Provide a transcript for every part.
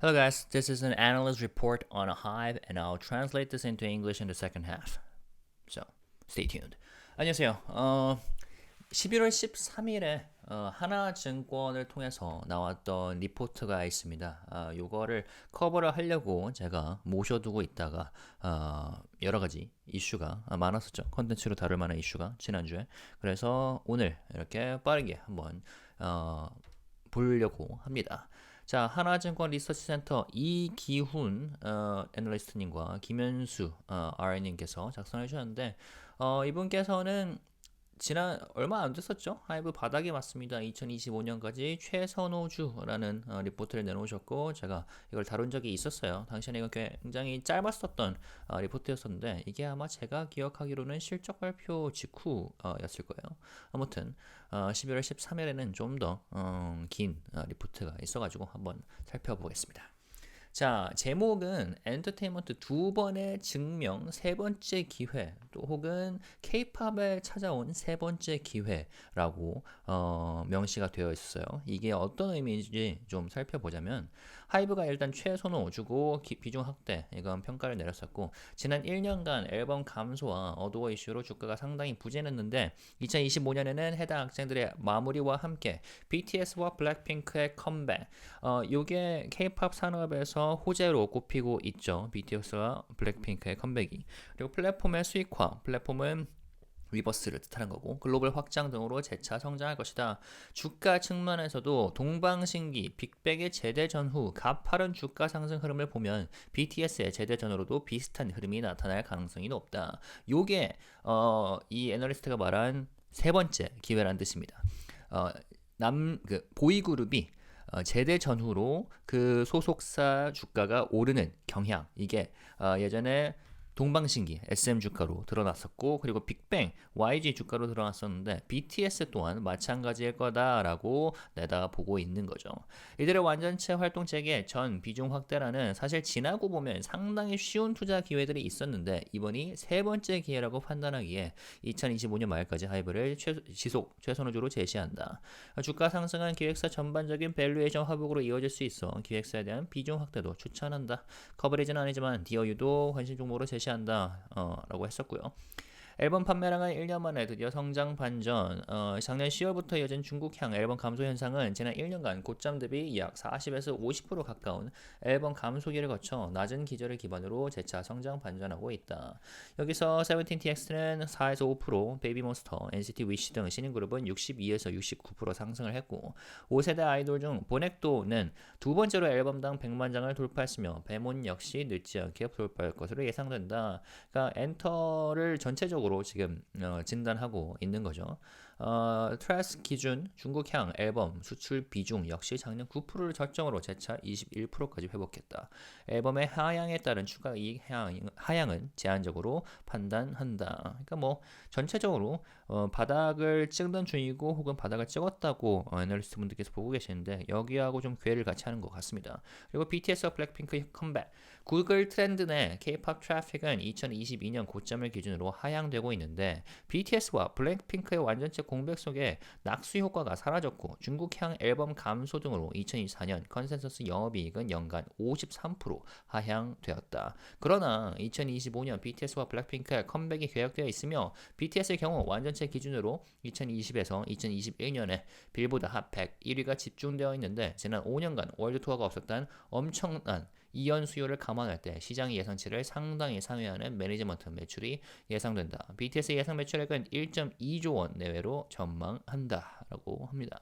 Hello guys, this is an analyst report on HYBE and I'll translate this into English in the second half. So, stay tuned. 안녕하세요. 11월 13일에 하나증권을 통해서 나왔던 리포트가 있습니다. 요거를 커버를 하려고 제가 모셔두고 있다가 여러 가지 이슈가 많았었죠. 컨텐츠로 다룰 만한 이슈가 지난주에. 그래서 오늘 이렇게 빠르게 한번 보려고 합니다. 자, 하나증권 리서치센터 이기훈 애널리스트님과 김현수 RN님께서 작성해 주셨는데 이분께서는 지난 얼마 안 됐었죠? 하이브 바닥이 맞습니다. 2025년까지 최선호주라는 리포트를 내놓으셨고 제가 이걸 다룬 적이 있었어요. 당시에는 이거 굉장히 짧았었던 리포트였었는데 이게 아마 제가 기억하기로는 실적 발표 직후였을 거예요. 아무튼 11월 13일에는 좀 더 긴 리포트가 있어가지고 한번 살펴보겠습니다. 자, 제목은 엔터테인먼트 두 번의 증명 세 번째 기회 또 혹은 케이팝에 찾아온 세 번째 기회라고 명시가 되어 있어요. 이게 어떤 의미인지 좀 살펴보자면 하이브가 일단 최선호 주고 비중 확대 이건 평가를 내렸었고 지난 1년간 앨범 감소와 어도어 이슈로 주가가 상당히 부진했는데 2025년에는 해당 학생들의 마무리와 함께 BTS와 블랙핑크의 컴백 요게 케이팝 산업에서 호재로 꼽히고 있죠. BTS와 블랙핑크의 컴백이. 그리고 플랫폼의 수익화, 플랫폼은 위버스를 뜻하는 거고 글로벌 확장 등으로 재차 성장할 것이다. 주가 측면에서도 동방신기, 빅뱅의 제대 전후 가파른 주가 상승 흐름을 보면 BTS의 제대 전후로도 비슷한 흐름이 나타날 가능성이 높다. 요게 이 애널리스트가 말한 세 번째 기회라는 뜻입니다. 보이그룹이 제대 전후로 그 소속사 주가가 오르는 경향 이게 예전에 동방신기 SM 주가로 드러났었고 그리고 빅뱅 YG 주가로 드러났었는데 BTS 또한 마찬가지일 거다라고 내다보고 있는 거죠. 이들의 완전체 활동 체계 전 비중 확대라는 사실 지나고 보면 상당히 쉬운 투자 기회들이 있었는데 이번이 세 번째 기회라고 판단하기에 2025년 말까지 하이브를 지속 최선호주로 제시한다. 주가 상승은 기획사 전반적인 밸류에이션 회복으로 이어질 수 있어 기획사에 대한 비중 확대도 추천한다. 커버리지는 아니지만 DOU도 관심 종목으로 제시한다. 라고 했었고요. 앨범 판매량은 1년 만에 드디어 성장 반전. 작년 10월부터 이어진 중국향 앨범 감소 현상은 지난 1년간 고점 대비 약 40에서 50% 가까운 앨범 감소기를 거쳐 낮은 기저를 기반으로 재차 성장 반전하고 있다. 여기서 세븐틴TX는 4에서 5%, 베이비몬스터, NCT 위시 등 신인 그룹은 62에서 69% 상승을 했고 5세대 아이돌 중 보넥도는 두 번째로 앨범당 100만 장을 돌파했으며 베몬 역시 늦지 않게 돌파할 것으로 예상된다. 그러니까 엔터를 전체적으로 지금 진단하고 있는 거죠. 트래스 기준 중국향 앨범 수출 비중 역시 작년 9%를 절정으로 재차 21%까지 회복했다. 앨범의 하향에 따른 추가 이익 하향은 제한적으로 판단한다. 그러니까 뭐 전체적으로 바닥을 찍는 중이고 혹은 바닥을 찍었다고 애널리스트 분들께서 보고 계시는데 여기하고 좀 궤를 같이 하는 것 같습니다. 그리고 BTS와 블랙핑크의 컴백 구글 트렌드 내 K-팝 트래픽은 2022년 고점을 기준으로 하향되고 있는데 BTS와 블랙핑크의 완전체 공백 속에 낙수 효과가 사라졌고 중국향 앨범 감소 등으로 2024년 컨센서스 영업이익은 연간 53% 하향되었다. 그러나 2025년 BTS와 블랙핑크의 컴백이 계획되어 있으며 BTS의 경우 완전체 기준으로 2020에서 2021년에 빌보드 핫 100 1위가 집중되어 있는데 지난 5년간 월드 투어가 없었던 엄청난 이연 수요를 감안할 때 시장 예상치를 상당히 상회하는 매니지먼트 매출이 예상된다. BTS 예상 매출액은 1.2조 원 내외로 전망한다라고 합니다.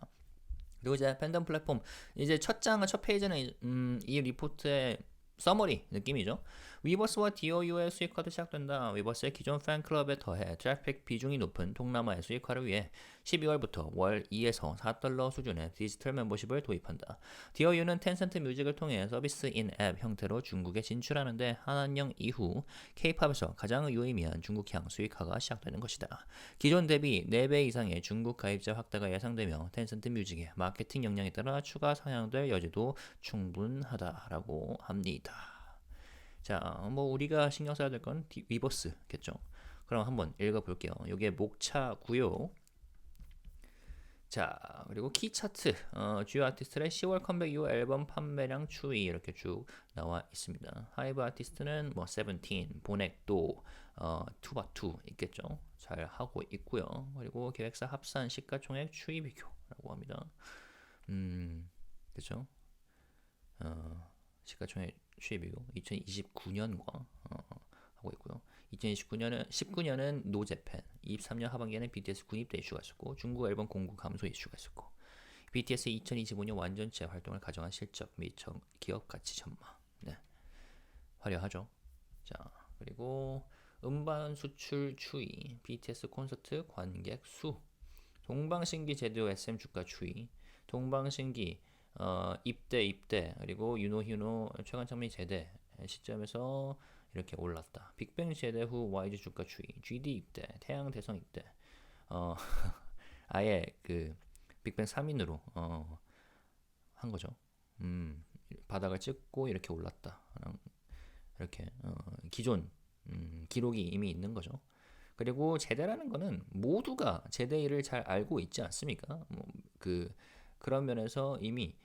그리고 이제 팬덤 플랫폼 이제 첫 페이지는 이 리포트의 서머리 느낌이죠. 위버스와 DOU의 수익화도 시작된다. 위버스의 기존 팬클럽에 더해 트래픽 비중이 높은 동남아의 수익화를 위해 12월부터 월 2에서 4달러 수준의 디지털 멤버십을 도입한다. DOU는 텐센트 뮤직을 통해 서비스 인앱 형태로 중국에 진출하는데 한 한 년 이후 K-팝에서 가장 유의미한 중국향 수익화가 시작되는 것이다. 기존 대비 4배 이상의 중국 가입자 확대가 예상되며 텐센트 뮤직의 마케팅 역량에 따라 추가 상향될 여지도 충분하다라고 합니다. 자, 뭐 우리가 신경 써야 될 건 위버스겠죠. 그럼 한번 읽어볼게요. 이게 목차고요. 자, 그리고 키 차트, 주요 아티스트의 10월 컴백 이후 앨범 판매량 추이 이렇게 쭉 나와 있습니다. 하이브 아티스트는 뭐 세븐틴, 보넥도, 투바투 있겠죠. 잘 하고 있고요. 그리고 기획사 합산 시가총액 추이 비교라고 합니다. 그렇죠. 시가총액 추이 비교 2029년과 하고 있고요. 19년은 노재팬, 23년 하반기에는 BTS 군입대 이슈가 있었고 중국 앨범 공구 감소 이슈가 있었고 BTS 2025년 완전체 활동을 가정한 실적 및 기업 가치 전망. 네, 화려하죠. 자, 그리고 음반 수출 추이, BTS 콘서트 관객 수, 동방신기 제도 SM 주가 추이, 동방신기 입대 그리고 윤호 최강창민 제대 시점에서 이렇게 올랐다. 빅뱅 제대 후 YG 주가 추이, GD 입대, 태양 대성 입대. 아예 그 빅뱅 3인으로 한 거죠. 바닥을 찍고 이렇게 올랐다. 이렇게 기존 기록이 이미 있는 거죠. 그리고 제대라는 거는 모두가 제대 일을 잘 알고 있지 않습니까? 그런 면에서 이미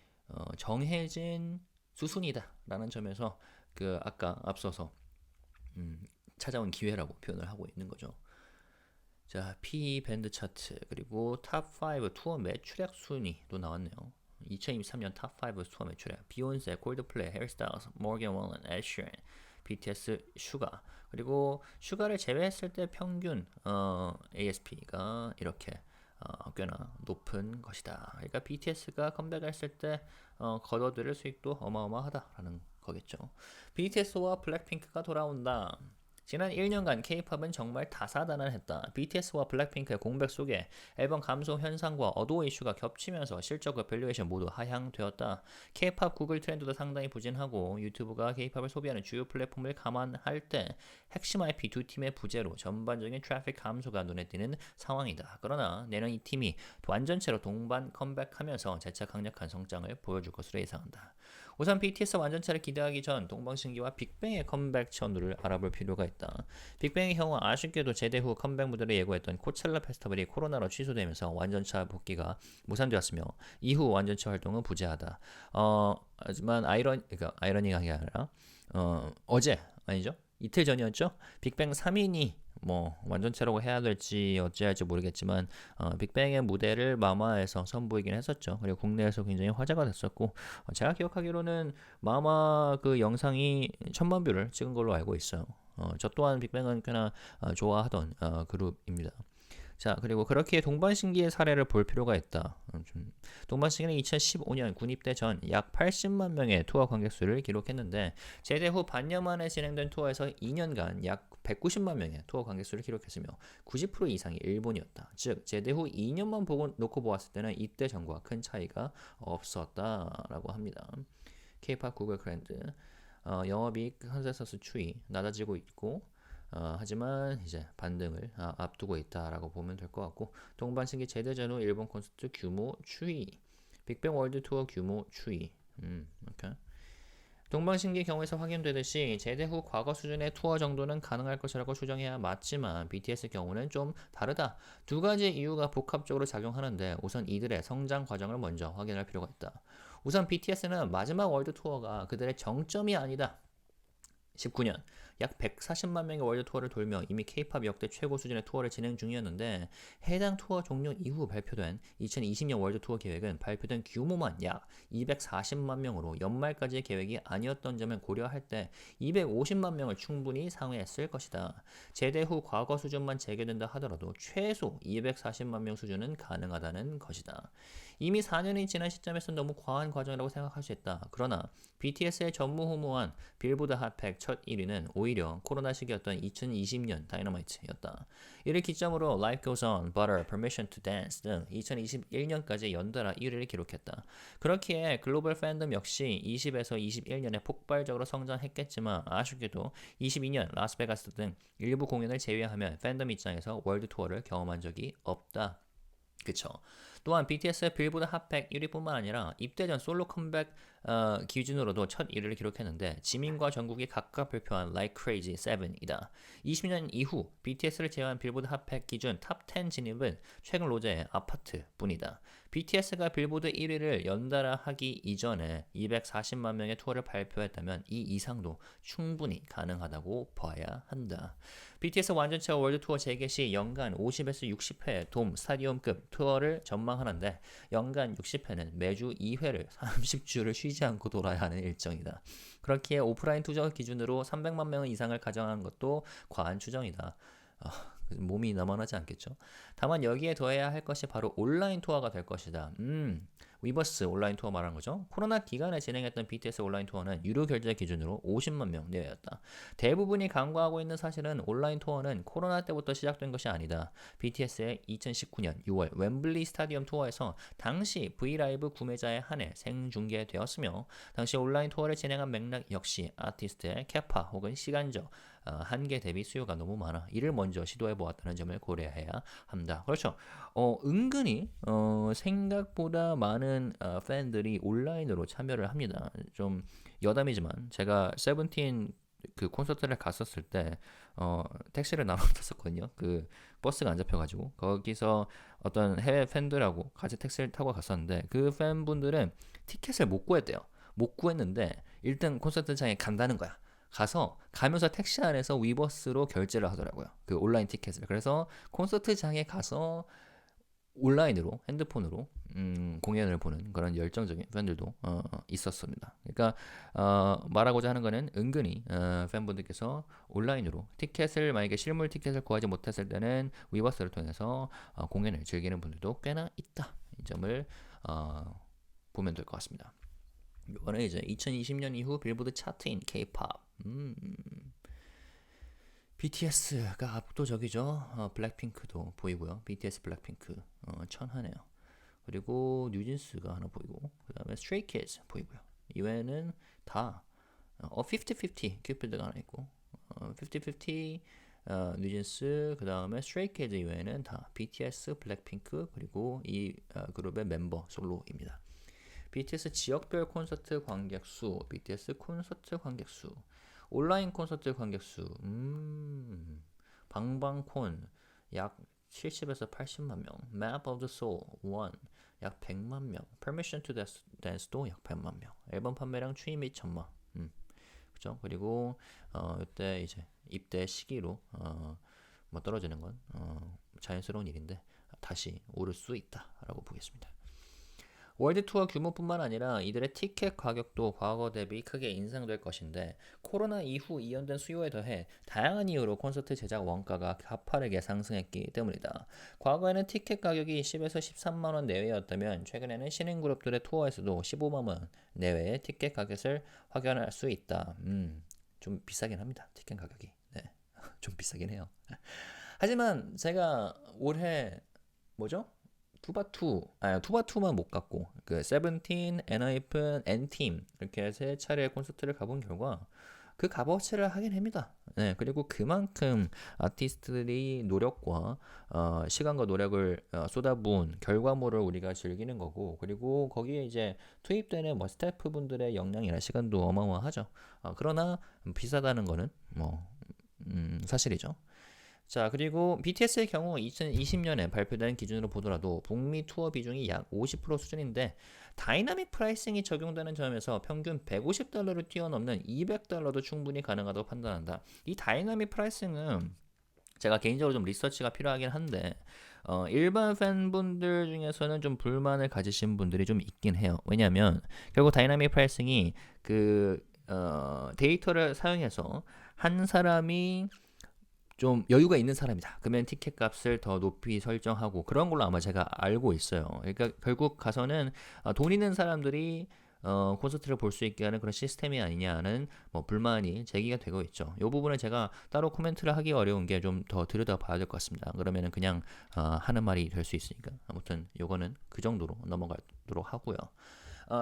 정해진 수순이다라는 점에서 그 아까 앞서서 찾아온 기회라고 표현을 하고 있는 거죠. 자, P 밴드 차트 그리고 탑5 투어 매출액 순위도 나왔네요. 2023년 탑5 투어 매출액 비욘세, 콜드플레이, 헤어스타일스, 모건 월런, 애쉬런, BTS, 슈가 그리고 슈가를 제외했을 때 평균 ASP가 이렇게 꽤나 높은 것이다. 그러니까 BTS가 컴백했을 때 거둬들일 수익도 어마어마하다라는 거겠죠. BTS와 블랙핑크가 돌아온다. 지난 1년간 케이팝은 정말 다사다난했다. BTS와 블랙핑크의 공백 속에 앨범 감소 현상과 어도어 이슈가 겹치면서 실적과 밸류에이션 모두 하향되었다. 케이팝 구글 트렌드도 상당히 부진하고 유튜브가 케이팝을 소비하는 주요 플랫폼을 감안할 때 핵심 IP 두 팀의 부재로 전반적인 트래픽 감소가 눈에 띄는 상황이다. 그러나 내년 이 팀이 완전체로 동반 컴백하면서 재차 강력한 성장을 보여줄 것으로 예상한다. 우선 BTS 완전체를 기대하기 전 동방신기와 빅뱅의 컴백 전후를 알아볼 필요가 있다. 빅뱅의 경우 아쉽게도 제대 후 컴백 무대를 예고했던 코첼라 페스티벌이 코로나로 취소되면서 완전체 복귀가 무산되었으며 이후 완전체 활동은 부재하다. 하지만 아이러니한 게 아니라 어제 아니죠? 이틀 전이었죠? 빅뱅 3인이 뭐 완전체라고 해야 될지 어찌할지 모르겠지만 빅뱅의 무대를 마마에서 선보이긴 했었죠. 그리고 국내에서 굉장히 화제가 됐었고 제가 기억하기로는 마마 그 영상이 1000만 뷰를 찍은 걸로 알고 있어요. 저 또한 빅뱅은 꽤나 좋아하던 그룹입니다. 자, 그리고 그렇게 동방신기의 사례를 볼 필요가 있다. 동방신기는 2015년 군입대 전 약 80만 명의 투어 관객 수를 기록했는데 제대 후 반년 만에 진행된 투어에서 2년간 약 190만 명의 투어 관객 수를 기록했으며 90% 이상이 일본이었다. 즉 제대 후 2년만 놓고 보았을 때는 이때 전과 큰 차이가 없었다라고 합니다. 케이팝 구글 트렌드 영업이익 컨센서스 추이 낮아지고 있고 하지만 이제 반등을 앞두고 있다라고 보면 될 것 같고 동방신기 제대 전후 일본 콘서트 규모 추이, 빅뱅 월드 투어 규모 추이. 이렇게. 동방신기 경우에서 확인되듯이 제대 후 과거 수준의 투어 정도는 가능할 것이라고 추정해야 맞지만 BTS 경우는 좀 다르다. 두 가지 이유가 복합적으로 작용하는데 우선 이들의 성장 과정을 먼저 확인할 필요가 있다. 우선 BTS는 마지막 월드 투어가 그들의 정점이 아니다. 19년 약 140만 명의 월드 투어를 돌며 이미 K-팝 역대 최고 수준의 투어를 진행 중이었는데 해당 투어 종료 이후 발표된 2020년 월드 투어 계획은 발표된 규모만 약 240만 명으로 연말까지의 계획이 아니었던 점을 고려할 때 250만 명을 충분히 상회했을 것이다. 제대 후 과거 수준만 재개된다 하더라도 최소 240만 명 수준은 가능하다는 것이다. 이미 4년이 지난 시점에서 너무 과한 과정이라고 생각할 수 있다. 그러나 BTS의 전무후무한 빌보드 핫팩 첫 1위는 오히려 코로나 시기였던 2020년 다이너마이트였다. 이를 기점으로 Life Goes On, Butter, Permission to Dance 등 2021년까지 연달아 1위를 기록했다. 그렇기에 글로벌 팬덤 역시 20에서 21년에 폭발적으로 성장했겠지만 아쉽게도 22년 라스베가스 등 일부 공연을 제외하면 팬덤 입장에서 월드 투어를 경험한 적이 없다. 그쵸. 또한 BTS의 빌보드 핫100 1위뿐만 아니라 입대 전 솔로 컴백 기준으로도 첫 1위를 기록했는데 지민과 정국이 각각 발표한 Like Crazy 7이다. 20년 이후 BTS를 제외한 빌보드 핫100 기준 탑 10 진입은 최근 로제의 아파트뿐이다. BTS가 빌보드 1위를 연달아 하기 이전에 240만 명의 투어를 발표했다면 이 이상도 충분히 가능하다고 봐야 한다. BTS 완전체 월드 투어 재개 시 연간 50에서 60회 돔 스타디움급 투어를 전망하는데 연간 60회는 매주 2회를 30주를 쉬지 않고 돌아야 하는 일정이다. 그렇기에 오프라인 투어 기준으로 300만 명 이상을 가정한 것도 과한 추정이다. 몸이 남아나지 않겠죠. 다만 여기에 더해야 할 것이 바로 온라인 투어가 될 것이다. 위버스 온라인 투어 말하는 거죠. 코로나 기간에 진행했던 BTS 온라인 투어는 유료 결제 기준으로 50만 명 내외였다. 대부분이 간과하고 있는 사실은 온라인 투어는 코로나 때부터 시작된 것이 아니다. BTS의 2019년 6월 웸블리 스타디움 투어에서 당시 브이라이브 구매자에 한해 생중계되었으며 당시 온라인 투어를 진행한 맥락 역시 아티스트의 캐파 혹은 시간적 한계 대비 수요가 너무 많아 이를 먼저 시도해 보았다는 점을 고려해야 합니다. 그렇죠. 은근히 생각보다 많은 팬들이 온라인으로 참여를 합니다. 좀 여담이지만 제가 세븐틴 그 콘서트를 갔었을 때 택시를 나눠 탔었거든요. 그 버스가 안 잡혀가지고 거기서 어떤 해외 팬들하고 같이 택시를 타고 갔었는데 그 팬분들은 티켓을 못 구했대요. 못 구했는데 일단 콘서트장에 간다는 거야. 가면서 택시 안에서 위버스로 결제를 하더라고요. 그 온라인 티켓을. 그래서 콘서트장에 가서 온라인으로 핸드폰으로 공연을 보는 그런 열정적인 팬들도 있었습니다. 그러니까 말하고자 하는 거는 은근히 팬분들께서 온라인으로 티켓을 만약에 실물 티켓을 구하지 못했을 때는 위버스를 통해서 공연을 즐기는 분들도 꽤나 있다. 이 점을 보면 될 것 같습니다. 이번에 이제 2020년 이후 빌보드 차트인 케이팝 BTS가 압도적이죠. 블랙핑크도 보이고요. BTS 블랙핑크 천하네요. 그리고 뉴진스가 하나 보이고 그 다음에 스트레이 키즈 보이고요. 이외에는 다 50-50 큐피드가 하나 있고 50-50 뉴진스 그 다음에 스트레이 키즈 이외에는 다 BTS 블랙핑크 그리고 이 그룹의 멤버 솔로입니다. BTS 지역별 콘서트 관객 수, BTS 콘서트 관객 수, 온라인 콘서트 관객 수, 방방콘 약 70에서 80만 명, Map of the Soul 1 약 100만 명, Permission to Dance도 약 100만 명, 앨범 판매량 추이 및 전망, 그죠? 그리고 이때 이제 입대 시기로 뭐 떨어지는 건 자연스러운 일인데 다시 오를 수 있다라고 보겠습니다. 월드 투어 규모뿐만 아니라 이들의 티켓 가격도 과거 대비 크게 인상될 것인데 코로나 이후 이연된 수요에 더해 다양한 이유로 콘서트 제작 원가가 가파르게 상승했기 때문이다. 과거에는 티켓 가격이 10에서 13만 원 내외였다면 최근에는 신인 그룹들의 투어에서도 15만 원 내외의 티켓 가격을 확인할 수 있다. 좀 비싸긴 합니다. 티켓 가격이. 네. 좀 비싸긴 해요. 하지만 제가 올해 뭐죠? 투바투만 못 갔고 그 세븐틴, 엔하이픈, 엔팀 이렇게 세 차례 콘서트를 가본 결과 그 값어치를 하긴 합니다. 네, 그리고 그만큼 아티스트들이 노력과 시간과 노력을 쏟아부은 결과물을 우리가 즐기는 거고 그리고 거기에 이제 투입되는 뭐 스태프분들의 역량이나 시간도 어마어마하죠. 그러나 비싸다는 거는 뭐 사실이죠. 자, 그리고 BTS의 경우 2020년에 발표된 기준으로 보더라도 북미 투어 비중이 약 50% 수준인데 다이나믹 프라이싱이 적용되는 점에서 평균 $150를 뛰어넘는 $200도 충분히 가능하다고 판단한다. 이 다이나믹 프라이싱은 제가 개인적으로 좀 리서치가 필요하긴 한데 일반 팬분들 중에서는 좀 불만을 가지신 분들이 좀 있긴 해요. 왜냐하면 결국 다이나믹 프라이싱이 그 데이터를 사용해서 한 사람이 좀 여유가 있는 사람이다. 그러면 티켓 값을 더 높이 설정하고 그런 걸로 아마 제가 알고 있어요. 그러니까 결국 가서는 돈 있는 사람들이 콘서트를 볼 수 있게 하는 그런 시스템이 아니냐는 뭐 불만이 제기가 되고 있죠. 이 부분은 제가 따로 코멘트를 하기 어려운 게 좀 더 들여다봐야 될 것 같습니다. 그러면은 그냥 하는 말이 될 수 있으니까 아무튼 요거는 그 정도로 넘어가도록 하고요.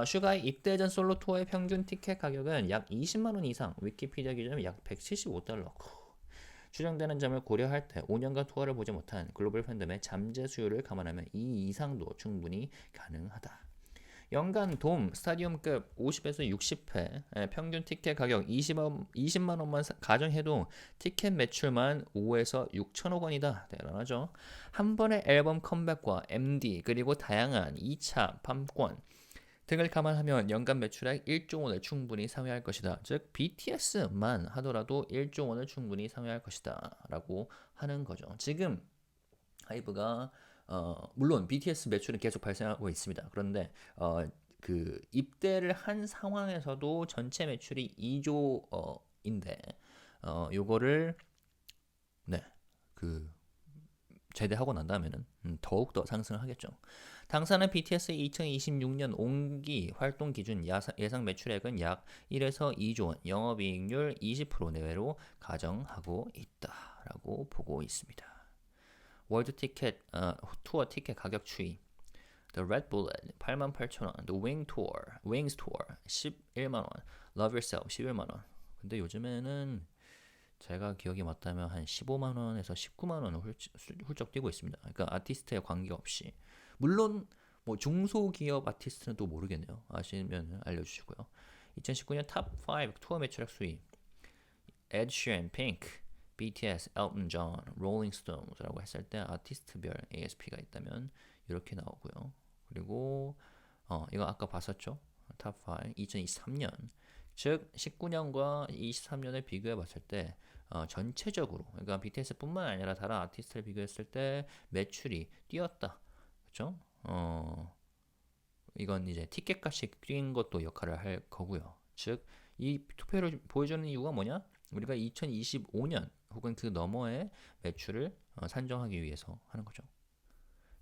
슈가의 입대 전 솔로 투어의 평균 티켓 가격은 약 20만 원 이상, 위키피디아 기준으로 약 $175. 추정되는 점을 고려할 때 5년간 투어를 보지 못한 글로벌 팬덤의 잠재 수요를 감안하면 이 이상도 충분히 가능하다. 연간 돔 스타디움급 50에서 60회 평균 티켓 가격 20만 원만 가정해도 티켓 매출만 5에서 6천억 원이다. 대단하죠. 한 번의 앨범 컴백과 MD 그리고 다양한 2차 판권 등을 감안하면 연간 매출액 1조 원을 충분히 상회할 것이다. 즉 BTS만 하더라도 1조 원을 충분히 상회할 것이다 라고 하는 거죠. 지금 하이브가 물론 BTS 매출은 계속 발생하고 있습니다. 그런데 그 입대를 한 상황에서도 전체 매출이 2조인데 요거를 네, 그 제대하고 난 다음에는 더욱 더 상승을 하겠죠. 당사는 BTS의 2026년 온기 활동 기준 예상 매출액은 약 1에서 2조 원, 영업이익률 20% 내외로 가정하고 있다라고 보고 있습니다. 월드 티켓 투어 티켓 가격 추이. The Red Bullet 88,000원, The Wings Tour 11만 원, Love Yourself 11만 원. 근데 요즘에는 제가 기억이 맞다면 한 15만 원에서 19만 원을 훌쩍 뛰고 있습니다. 그러니까 아티스트에 관계없이. 물론 뭐 중소기업 아티스트는 또 모르겠네요. 아시면 알려주시고요. 2019년 탑 5 투어 매출액 수위. Ed Sheeran, Pink, BTS, Elton John, Rolling Stones라고 했을 때 아티스트별 ASP가 있다면 이렇게 나오고요. 그리고 이거 아까 봤었죠? 탑 5, 2023년. 즉 19년과 23년을 비교해 봤을 때 전체적으로 그러니까 BTS뿐만 아니라 다른 아티스트를 비교했을 때 매출이 뛰었다. 그렇죠? 이건 이제 티켓값이 뛴 것도 역할을 할 거고요. 즉 이 투표를 보여주는 이유가 뭐냐? 우리가 2025년 혹은 그 너머의 매출을 산정하기 위해서 하는 거죠.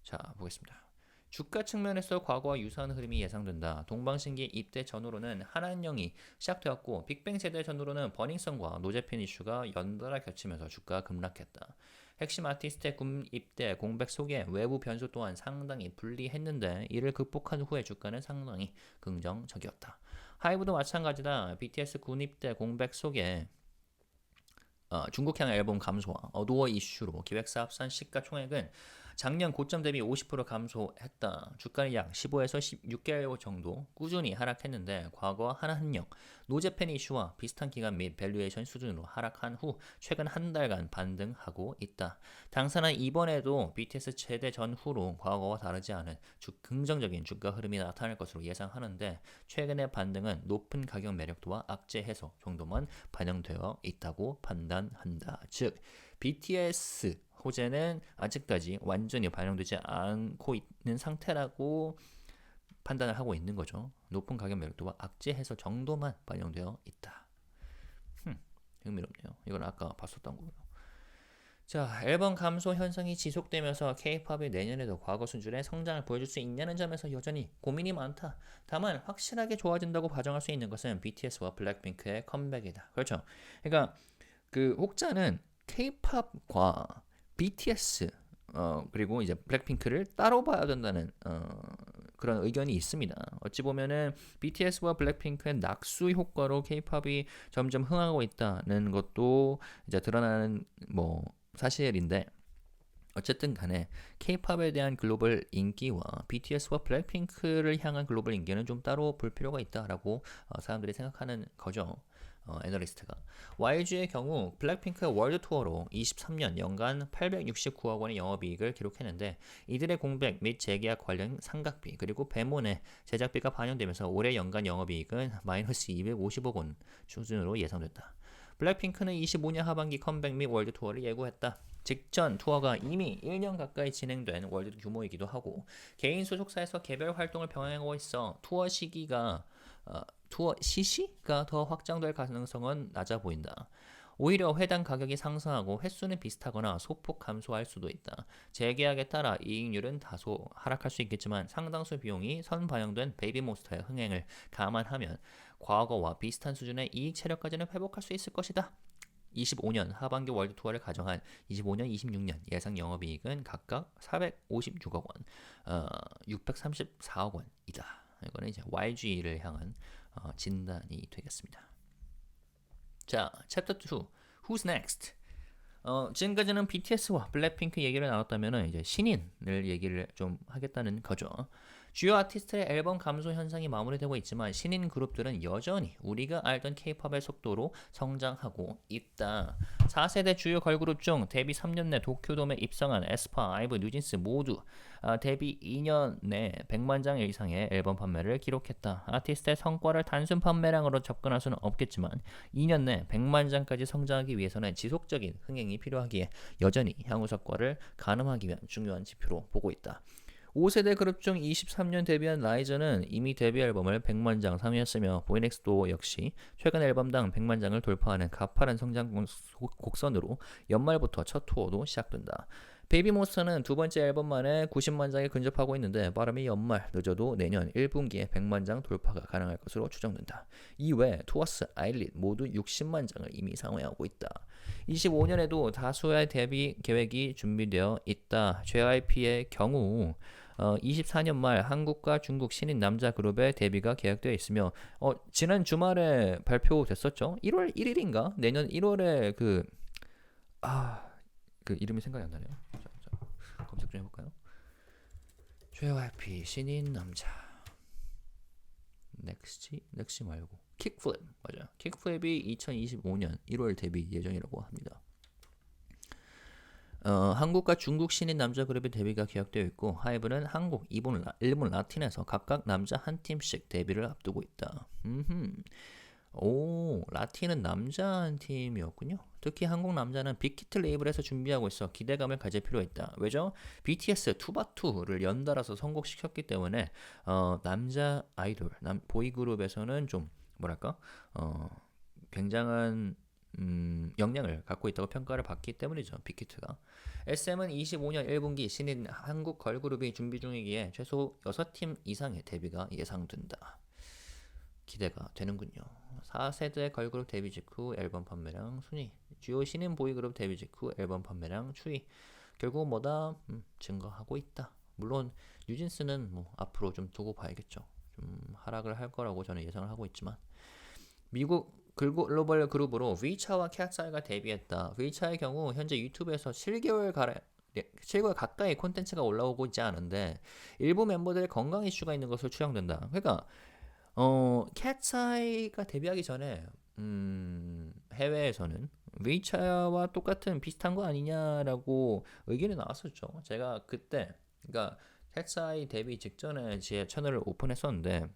자, 보겠습니다. 주가 측면에서 과거와 유사한 흐름이 예상된다. 동방신기 입대 전후로는 한한령이 시작되었고 빅뱅 세대 전후로는 버닝썬과 노제팬 이슈가 연달아 겹치면서 주가가 급락했다. 핵심 아티스트의 입대 공백 속에 외부 변수 또한 상당히 불리했는데 이를 극복한 후에 주가는 상당히 긍정적이었다. 하이브도 마찬가지다. BTS 군 입대 공백 속에 중국향 앨범 감소와 어도어 이슈로 기획사 합산 시가총액은 작년 고점 대비 50% 감소했다. 주가는 약 15에서 16개월 정도 꾸준히 하락했는데 과거 한한령, 노제팬 이슈와 비슷한 기간 및 밸류에이션 수준으로 하락한 후 최근 한 달간 반등하고 있다. 당사는 이번에도 BTS 제대 전후로 과거와 다르지 않은 긍정적인 주가 흐름이 나타날 것으로 예상하는데 최근의 반등은 높은 가격 매력도와 악재 해소 정도만 반영되어 있다고 판단한다. 즉 BTS 호재는 아직까지 완전히 반영되지 않고 있는 상태라고 판단을 하고 있는 거죠. 높은 가격 매력도와 악재 해소 정도만 반영되어 있다. 흥미롭네요. 이건 아까 봤었던 거고요. 자, 앨범 감소 현상이 지속되면서 케이팝이 내년에도 과거 수준의 성장을 보여줄 수 있냐는 점에서 여전히 고민이 많다. 다만 확실하게 좋아진다고 가정할 수 있는 것은 BTS와 블랙핑크의 컴백이다. 그렇죠. 그러니까 그 혹자는 케이팝과 BTS 그리고 이제 블랙핑크를 따로 봐야 된다는 그런 의견이 있습니다. 어찌 보면은 BTS와 블랙핑크의 낙수 효과로 K-팝이 점점 흥하고 있다는 것도 이제 드러나는 뭐 사실인데 어쨌든 간에 K-팝에 대한 글로벌 인기와 BTS와 블랙핑크를 향한 글로벌 인기는 좀 따로 볼 필요가 있다라고 사람들이 생각하는 거죠. 애널리스트가. YG의 경우 블랙핑크의 월드 투어로 23년 연간 869억 원의 영업이익을 기록했는데 이들의 공백 및 재계약 관련 상각비 그리고 배몬의 제작비가 반영되면서 올해 연간 영업이익은 마이너스 250억 원 수준으로 예상됐다. 블랙핑크는 25년 하반기 컴백 및 월드 투어를 예고했다. 직전 투어가 이미 1년 가까이 진행된 월드 규모이기도 하고 개인 소속사에서 개별 활동을 병행하고 있어 투어 시기가 더 확장될 가능성은 낮아 보인다. 오히려 회당 가격이 상승하고 횟수는 비슷하거나 소폭 감소할 수도 있다. 재계약에 따라 이익률은 다소 하락할 수 있겠지만 상당수 비용이 선반영된 베이비몬스터의 흥행을 감안하면 과거와 비슷한 수준의 이익 체력까지는 회복할 수 있을 것이다. 25년 하반기 월드 투어를 가정한 25년, 26년 예상 영업이익은 각각 456억 원, 634억 원이다. 이거는 이제 YG를 향한 진단이 되겠습니다. 자, 챕터 2, Who's Next? 지금까지는 BTS와 블랙핑크 얘기를 나눴다면은 이제 신인을 얘기를 좀 하겠다는 거죠. 주요 아티스트의 앨범 감소 현상이 마무리되고 있지만 신인 그룹들은 여전히 우리가 알던 케이팝의 속도로 성장하고 있다. 4세대 주요 걸그룹 중 데뷔 3년 내 도쿄돔에 입성한 에스파, 아이브, 뉴진스 모두 데뷔 2년 내 100만 장 이상의 앨범 판매를 기록했다. 아티스트의 성과를 단순 판매량으로 접근할 수는 없겠지만 2년 내 100만 장까지 성장하기 위해서는 지속적인 흥행이 필요하기에 여전히 향후 성과를 가늠하기 위한 중요한 지표로 보고 있다. 5세대 그룹 중 23년 데뷔한 라이즈는 이미 데뷔 앨범을 100만 장 상회했으며 보이넥스도 역시 최근 앨범당 100만 장을 돌파하는 가파른 성장 곡선으로 연말부터 첫 투어도 시작된다. 베이비몬스터는 두 번째 앨범 만에 90만 장에 근접하고 있는데 빠르면 연말, 늦어도 내년 1분기에 100만 장 돌파가 가능할 것으로 추정된다. 이외 투어스, 아일릿 모두 60만 장을 이미 상회하고 있다. 25년에도 다수의 데뷔 계획이 준비되어 있다. JYP의 경우 24년 말 한국과 중국 신인 남자 그룹의 데뷔가 계획되어 있으며 지난 주말에 발표됐었죠. 1월 1일인가? 내년 1월에 그 이름이 생각이 안 나네요. 자, 검색 좀 해볼까요? JYP 신인 남자 넥시 말고 킥플립 맞아요. 킥플립이 2025년 1월 데뷔 예정이라고 합니다. 한국과 중국 신인 남자 그룹의 데뷔가 계획되어 있고 하이브는 한국, 일본, 라틴에서 각각 남자 한 팀씩 데뷔를 앞두고 있다. 오, 라틴은 남자 한 팀이었군요. 특히 한국 남자는 빅히트 레이블에서 준비하고 있어 기대감을 가질 필요 있다. 왜죠? BTS 투바투를 연달아서 선곡시켰기 때문에 남자 아이돌, 보이그룹에서는 좀 뭐랄까 굉장한 역량을 갖고 있다고 평가를 받기 때문이죠. 빅히트가. SM은 25년 1분기 신인 한국 걸그룹이 준비 중이기에 최소 6팀 이상의 데뷔가 예상된다. 기대가 되는군요. 4세대 걸그룹 데뷔 직후 앨범 판매량 순위, 주요 신인 보이그룹 데뷔 직후 앨범 판매량 추이, 결국 뭐다 증가하고 있다. 물론 뉴진스는 뭐 앞으로 좀 두고 봐야겠죠. 좀 하락을 할 거라고 저는 예상을 하고 있지만 미국 글로벌 그룹으로 위차와 캣사이가 데뷔했다. 위차의 경우 현재 유튜브에서 7개월 가까이 콘텐츠가 올라오고 있지 않은데 일부 멤버들의 건강 이슈가 있는 것으로 추정된다. 그러니까 캣사이가 데뷔하기 전에 해외에서는 위차와 똑같은 비슷한 거 아니냐라고 의견이 나왔었죠. 제가 그때 그러니까 캣사이 데뷔 직전에 제 채널을 오픈했었는데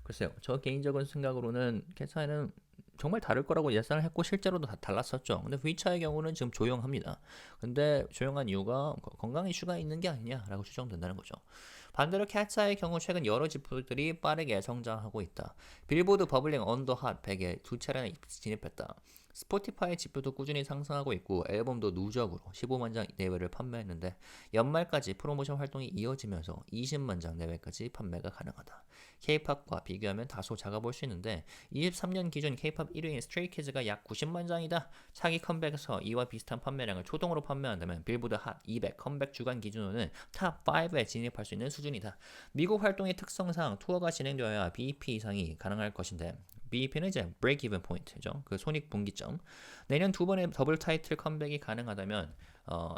글쎄요. 저 개인적인 생각으로는 캣사이는 정말 다를 거라고 예상을 했고 실제로도 다 달랐었죠. 근데 위차의 경우는 지금 조용합니다. 근데 조용한 이유가 건강 이슈가 있는 게 아니냐라고 추정된다는 거죠. 반대로 캣사의 경우 최근 여러 지표들이 빠르게 성장하고 있다. 빌보드 버블링 언더 핫 100에 두 차례나 진입했다. 스포티파이 지표도 꾸준히 상승하고 있고 앨범도 누적으로 15만 장 내외를 판매했는데 연말까지 프로모션 활동이 이어지면서 20만 장 내외까지 판매가 가능하다. K-팝과 비교하면 다소 작아 보일 수 있는데 23년 기준 K-팝 1위인 스트레이키즈가 약 90만 장이다. 차기 컴백에서 이와 비슷한 판매량을 초동으로 판매한다면 빌보드 핫 200 컴백 주간 기준으로는 탑 5에 진입할 수 있는 수준이다. 미국 활동의 특성상 투어가 진행되어야 BEP 이상이 가능할 것인데 BEP는 이제 break even point죠. 그 손익 분기점. 내년 두 번의 더블 타이틀 컴백이 가능하다면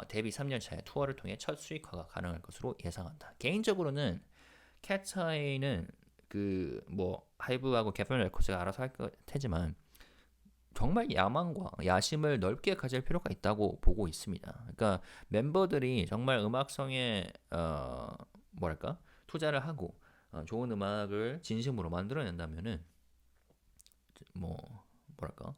데뷔 3년 차에 투어를 통해 첫 수익화가 가능할 것으로 예상한다. 개인적으로는 캣사이는 그 뭐 하이브하고 개별 레코드가 알아서 할 테지만 정말 야망과 야심을 넓게 가질 필요가 있다고 보고 있습니다. 그러니까 멤버들이 정말 음악성에 뭐랄까 투자를 하고 좋은 음악을 진심으로 만들어낸다면은 뭐랄까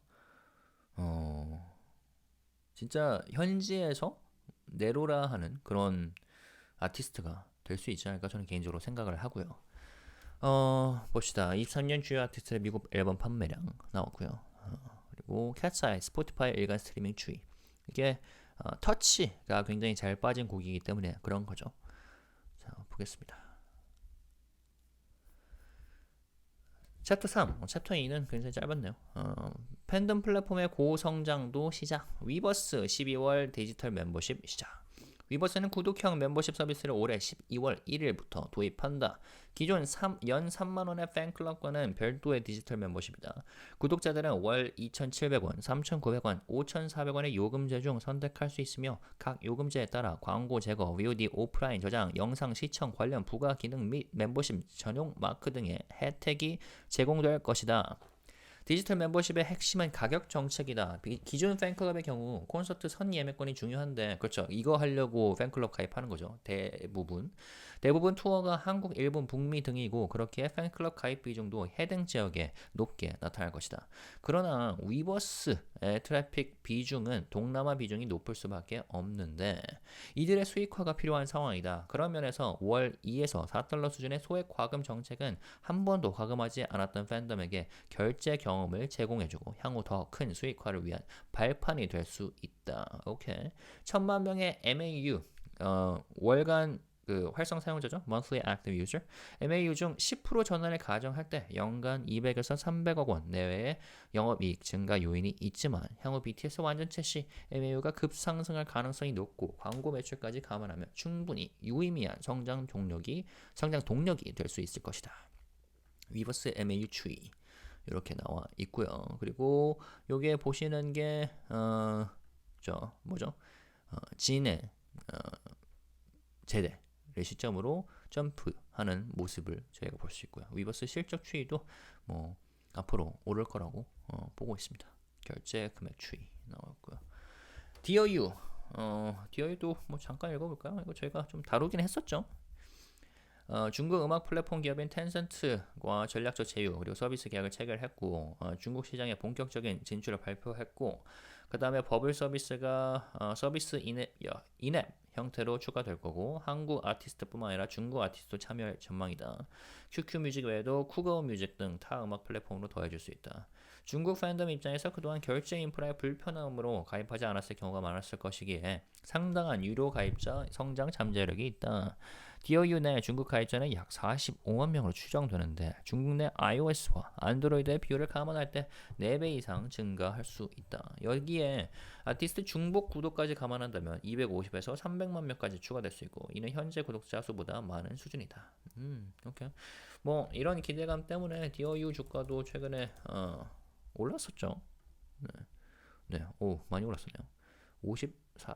진짜 현지에서 내로라 하는 그런 아티스트가 될 수 있지 않을까 저는 개인적으로 생각을 하고요. 봅시다. 23년 주요 아티스트의 미국 앨범 판매량 나왔고요. 그리고 캣사이, 스포티파이 일간 스트리밍 추이. 이게 터치가 굉장히 잘 빠진 곡이기 때문에 그런 거죠. 자, 보겠습니다. 챕터 3, 챕터 2는 굉장히 짧았네요. 팬덤 플랫폼의 고성장도 시작. 위버스 12월 디지털 멤버십 시작. 위버스는 구독형 멤버십 서비스를 올해 12월 1일부터 도입한다. 기존 연 3만원의 팬클럽과는 별도의 디지털 멤버십이다. 구독자들은 월 2,700원, 3,900원, 5,400원의 요금제 중 선택할 수 있으며 각 요금제에 따라 광고 제거, VOD 오프라인 저장, 영상 시청 관련 부가 기능 및 멤버십 전용 마크 등의 혜택이 제공될 것이다. 디지털 멤버십의 핵심은 가격 정책이다. 기존 팬클럽의 경우 콘서트 선 예매권이 중요한데, 그렇죠, 이거 하려고 팬클럽 가입하는 거죠. 대부분 투어가 한국, 일본, 북미 등이고 그렇게 팬클럽 가입 비중도 해당 지역에 높게 나타날 것이다. 그러나 위버스의 트래픽 비중은 동남아 비중이 높을 수밖에 없는데 이들의 수익화가 필요한 상황이다. 그런 면에서 월 2에서 4달러 수준의 소액 과금 정책은 한 번도 과금하지 않았던 팬덤에게 결제 경험을 제공해주고 향후 더 큰 수익화를 위한 발판이 될 수 있다. 오케이. 1,000만 명의 MAU 월간 활성 사용자죠. Monthly Active User. MAU 중 10% 전환을 가정할 때 연간 200에서 300억 원 내외의 영업이익 증가 요인이 있지만 향후 BTS 완전체 시 MAU가 급상승할 가능성이 높고 광고 매출까지 감안하면 충분히 유의미한 성장 동력이 될 수 있을 것이다. 위버스 MAU 추이 이렇게 나와 있고요. 그리고 여기에 보시는 게 진의 제대를 시점으로 점프하는 모습을 저희가 볼 수 있고요. 위버스 실적 추이도 뭐 앞으로 오를 거라고 보고 있습니다. 결제 금액 추이 나왔고요. DOU도 뭐 잠깐 읽어볼까요? 이거 저희가 좀 다루긴 했었죠. 중국 음악 플랫폼 기업인 텐센트와 전략적 제휴 그리고 서비스 계약을 체결했고 중국 시장에 본격적인 진출을 발표했고 그 다음에 버블 서비스가 서비스 인앱 형태로 추가될 거고 한국 아티스트뿐만 아니라 중국 아티스트도 참여할 전망이다. QQ 뮤직 외에도 쿠거 뮤직 등 타 음악 플랫폼으로 더해질 수 있다. 중국 팬덤 입장에서 그동안 결제 인프라의 불편함으로 가입하지 않았을 경우가 많았을 것이기에 상당한 유료 가입자 성장 잠재력이 있다. DOU 내 중국 가입자는 약 45만 명으로 추정되는데 중국 내 iOS와 안드로이드의 비율을 감안할 때 4배 이상 증가할 수 있다. 여기에 아티스트 중복 구독까지 감안한다면 250에서 300만 명까지 추가될 수 있고 이는 현재 구독자 수보다 많은 수준이다. 오케이. 뭐 이런 기대감 때문에 DOU 주가도 최근에 올랐었죠. 많이 올랐었네요. 54,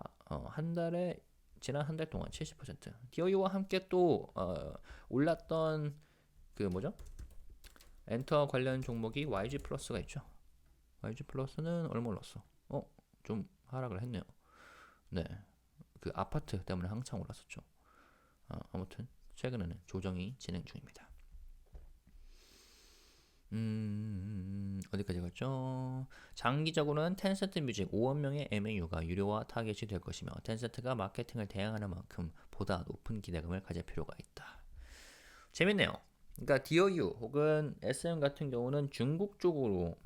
지난 한 달 동안 70%. DOU와 함께 또 올랐던 엔터 관련 종목이 YG 플러스가 있죠. YG 플러스는 얼마 올랐어? 좀 하락을 했네요. 네, 그 아파트 때문에 한창 올랐었죠. 아무튼 최근에는 조정이 진행 중입니다. 어디까지 갔죠? 장기적으로는 텐센트 뮤직 5억 명의 MAU가 유료화 타겟이 될 것이며 텐센트가 마케팅을 대항하는 만큼 보다 높은 기대감을 가질 필요가 있다. 재밌네요. 그러니까 DOU 혹은 SM 같은 경우는 중국 쪽으로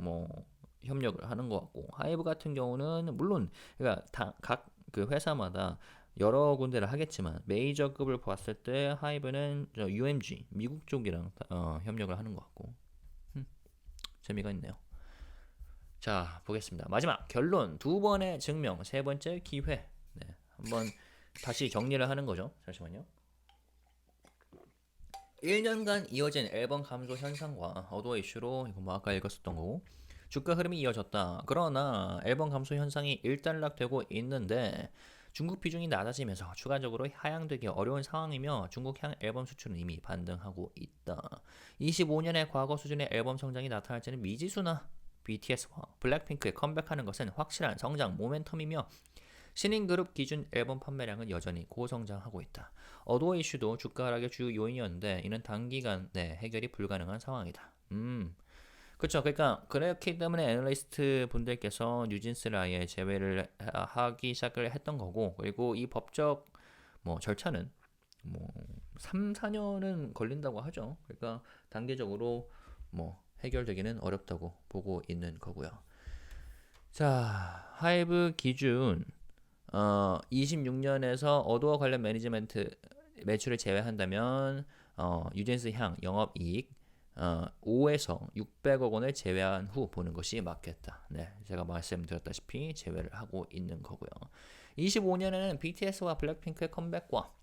협력을 하는 것 같고 하이브 같은 경우는 물론 그러니까 각 그 회사마다 여러 군데를 하겠지만 메이저급을 봤을 때 하이브는 UMG 미국 쪽이랑 협력을 하는 것 같고 재미가 있네요. 자, 보겠습니다. 마지막 결론 2번의 증명 3번째 기회. 네, 한번 다시 정리를 하는 거죠. 잠시만요. 1년간 이어진 앨범 감소 현상과 어도어 이슈로 이거 뭐 아까 읽었었던 거고 주가 흐름이 이어졌다. 그러나 앨범 감소 현상이 일단락되고 있는데 중국 비중이 낮아지면서 추가적으로 하향되기 어려운 상황이며 중국향 앨범 수출은 이미 반등하고 있다. 25년의 과거 수준의 앨범 성장이 나타날지는 미지수나 BTS와 블랙핑크의 컴백하는 것은 확실한 성장 모멘텀이며 신인 그룹 기준 앨범 판매량은 여전히 고성장하고 있다. 어도어 이슈도 주가 하락의 주요 요인이었는데 이는 단기간 내 해결이 불가능한 상황이다. 그렇죠. 그러니까 그렇기 때문에 애널리스트 분들께서 뉴진스를 아예 제외를 하기 시작을 했던 거고 그리고 이 법적 절차는 3, 4년은 걸린다고 하죠. 그러니까 단기적으로 해결되기는 어렵다고 보고 있는 거고요. 자, 하이브 기준 26년에서 어도어 관련 매니지먼트 매출을 제외한다면 뉴진스 향 영업이익 5에서 600억 원을 제외한 후 보는 것이 맞겠다. 네, 제가 말씀드렸다시피 제외를 하고 있는 거고요. 25년에는 BTS와 블랙핑크의 컴백과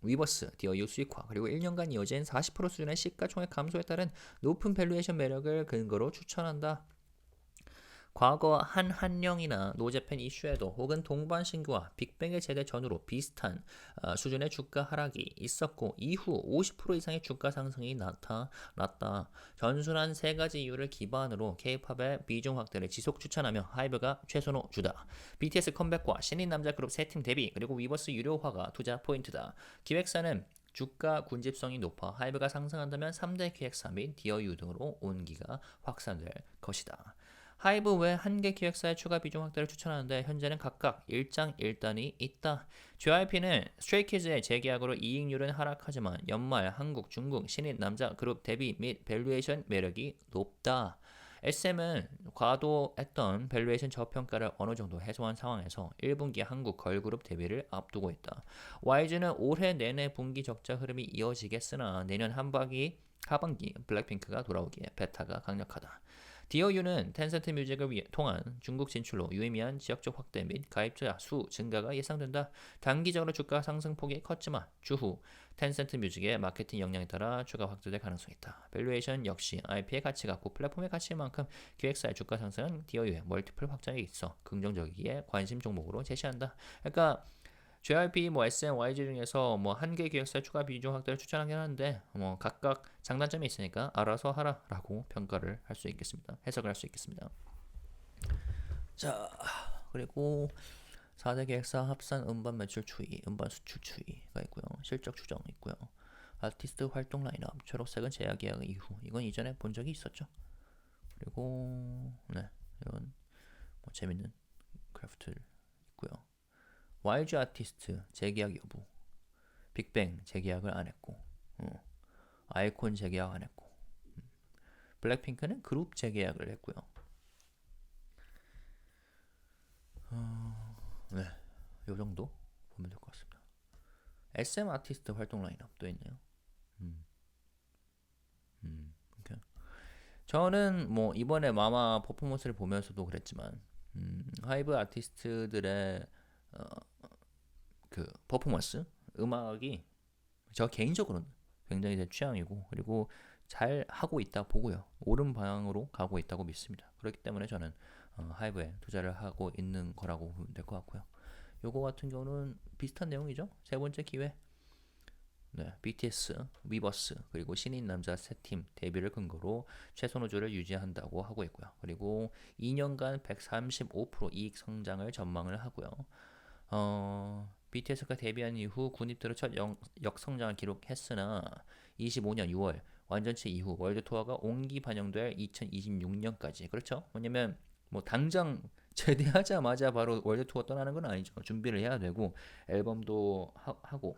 위버스, 디어 유 수익화, 그리고 1년간 이어진 40% 수준의 시가총액 감소에 따른 높은 밸류에이션 매력을 근거로 추천한다. 과거 한한령이나 노재팬 이슈에도 혹은 동반신기와 빅뱅의 제대 전후로 비슷한 수준의 주가 하락이 있었고 이후 50% 이상의 주가 상승이 나타났다. 전순한 세 가지 이유를 기반으로 케이팝의 비중 확대를 지속 추천하며 하이브가 최선호 주다. BTS 컴백과 신인 남자 그룹 세 팀 데뷔 그리고 위버스 유료화가 투자 포인트다. 기획사는 주가 군집성이 높아 하이브가 상승한다면 3대 기획사 및 디어유 등으로 온기가 확산될 것이다. 하이브 외 한 개 기획사의 추가 비중 확대를 추천하는데 현재는 각각 1장 1단이 있다. JYP는 스트레이키즈의 재계약으로 이익률은 하락하지만 연말 한국, 중국, 신인 남자 그룹 데뷔 및 밸류에이션 매력이 높다. SM은 과도했던 밸류에이션 저평가를 어느 정도 해소한 상황에서 1분기 한국 걸그룹 데뷔를 앞두고 있다. YG는 올해 내내 분기 적자 흐름이 이어지겠으나 내년 하반기 블랙핑크가 돌아오기에 베타가 강력하다. 디어유는 텐센트 뮤직을 통한 중국 진출로 유의미한 지역적 확대 및 가입자 수 증가가 예상된다. 단기적으로 주가 상승폭이 컸지만 추후 텐센트 뮤직의 마케팅 역량에 따라 추가 확대될 가능성이 있다. 밸류에이션 역시 IP의 가치가 같고 플랫폼의 가치인 만큼 기획사의 주가 상승은 디어유의 멀티플 확장에 있어 긍정적이기에 관심 종목으로 제시한다. 그러니까 JYP, SM, YG 중에서 한 개 기획사 추가 비중 확대를 추천하긴 하는데 각각 장단점이 있으니까 알아서 하라라고 평가를 할 수 있겠습니다. 해석을 할 수 있겠습니다. 자, 그리고 4대 기획사 합산 음반 매출 추이, 음반 수출 추이가 있고요. 실적 추정 있고요. 아티스트 활동 라인업, 초록색은 제약 계약 이후. 이건 이전에 본 적이 있었죠. 그리고 이런 재밌는 그래프들 있고요. YG 아티스트 재계약 여부, 빅뱅 재계약을 안 했고, 아이콘 재계약 안 했고, 블랙핑크는 그룹 재계약을 했고요. 요 정도 보면 될 것 같습니다. SM 아티스트 활동 라인업도 있네요. 오케이. 저는 이번에 마마 퍼포먼스를 보면서도 그랬지만, 하이브 아티스트들의 그 퍼포먼스, 음악이 저 개인적으로는 굉장히 제 취향이고 그리고 잘 하고 있다 보고요. 옳은 방향으로 가고 있다고 믿습니다. 그렇기 때문에 저는 하이브에 투자를 하고 있는 거라고 보면 될 것 같고요. 요거 같은 경우는 비슷한 내용이죠. 세 번째 기회. BTS, 위버스 그리고 신인 남자 세 팀 데뷔를 근거로 최선호주를 유지한다고 하고 있고요. 그리고 2년간 135% 이익 성장을 전망을 하고요. BTS가 데뷔한 이후 군입대로 첫 역성장을 기록했으나 25년 6월 완전체 이후 월드 투어가 온기 반영될 2026년까지 그렇죠? 왜냐면 당장 제대하자마자 바로 월드 투어 떠나는 건 아니죠. 준비를 해야 되고 앨범도 하고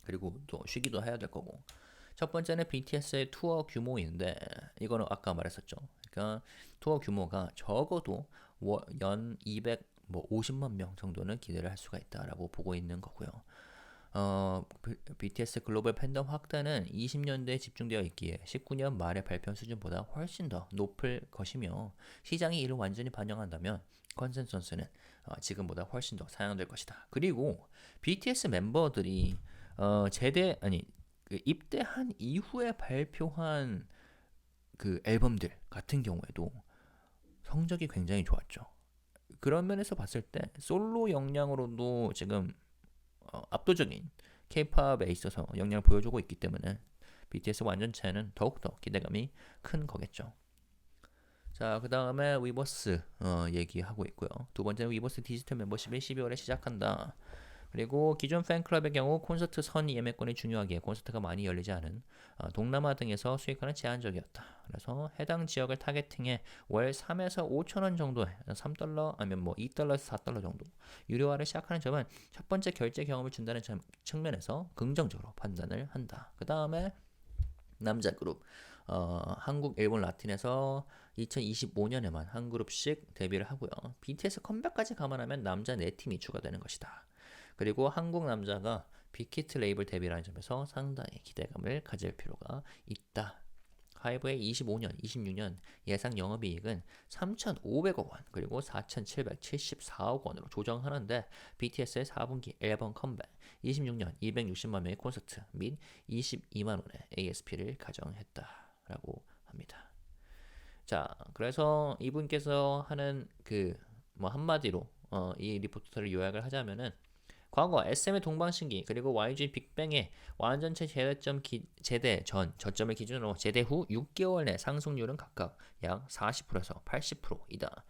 그리고 또 쉬기도 해야 될 거고. 첫 번째는 BTS의 투어 규모인데 이거는 아까 말했었죠. 그러니까 투어 규모가 적어도 연 250만 명 정도는 기대를 할 수가 있다라고 보고 있는 거고요. BTS 글로벌 팬덤 확대는 20년대에 집중되어 있기에 19년 말의 발표 수준보다 훨씬 더 높을 것이며 시장이 이를 완전히 반영한다면 컨센서스는 지금보다 훨씬 더 상향될 것이다. 그리고 BTS 멤버들이 입대한 이후에 발표한 그 앨범들 같은 경우에도 성적이 굉장히 좋았죠. 그런 면에서 봤을 때 솔로 역량으로도 지금 압도적인 케이팝에 있어서 역량을 보여주고 있기 때문에 BTS 완전체는 더욱더 기대감이 큰 거겠죠. 자, 그 다음에 위버스 얘기하고 있고요. 두 번째는 위버스 디지털 멤버십이 12월에 시작한다. 그리고 기존 팬클럽의 경우 콘서트 선 예매권이 중요하기에 콘서트가 많이 열리지 않은 동남아 등에서 수익화는 제한적이었다. 그래서 해당 지역을 타겟팅해 월 3에서 5천원 정도에 3달러 아니면 $2에서 $4 정도 유료화를 시작하는 점은 첫 번째 결제 경험을 준다는 측면에서 긍정적으로 판단을 한다. 그 다음에 남자 그룹 한국, 일본, 라틴에서 2025년에만 한 그룹씩 데뷔를 하고요. BTS 컴백까지 감안하면 남자 4팀이 추가되는 것이다. 그리고 한국 남자가 빅히트 레이블 데뷔라는 점에서 상당히 기대감을 가질 필요가 있다. 하이브의 25년, 26년 예상 영업이익은 3,500억 원 그리고 4,774억 원으로 조정하는데 BTS의 4분기 앨범 컴백, 26년 260만 명의 콘서트 및 22만 원의 ASP를 가정했다라고 합니다. 자, 그래서 이분께서 하는 그 뭐 한마디로 이 리포트를 요약을 하자면은 과거 SM의 동방신기 그리고 YG 빅뱅의 완전체 제대 전 저점을 기준으로 제대 후 6개월 내 상승률은 각각 약 40%에서 80%이다.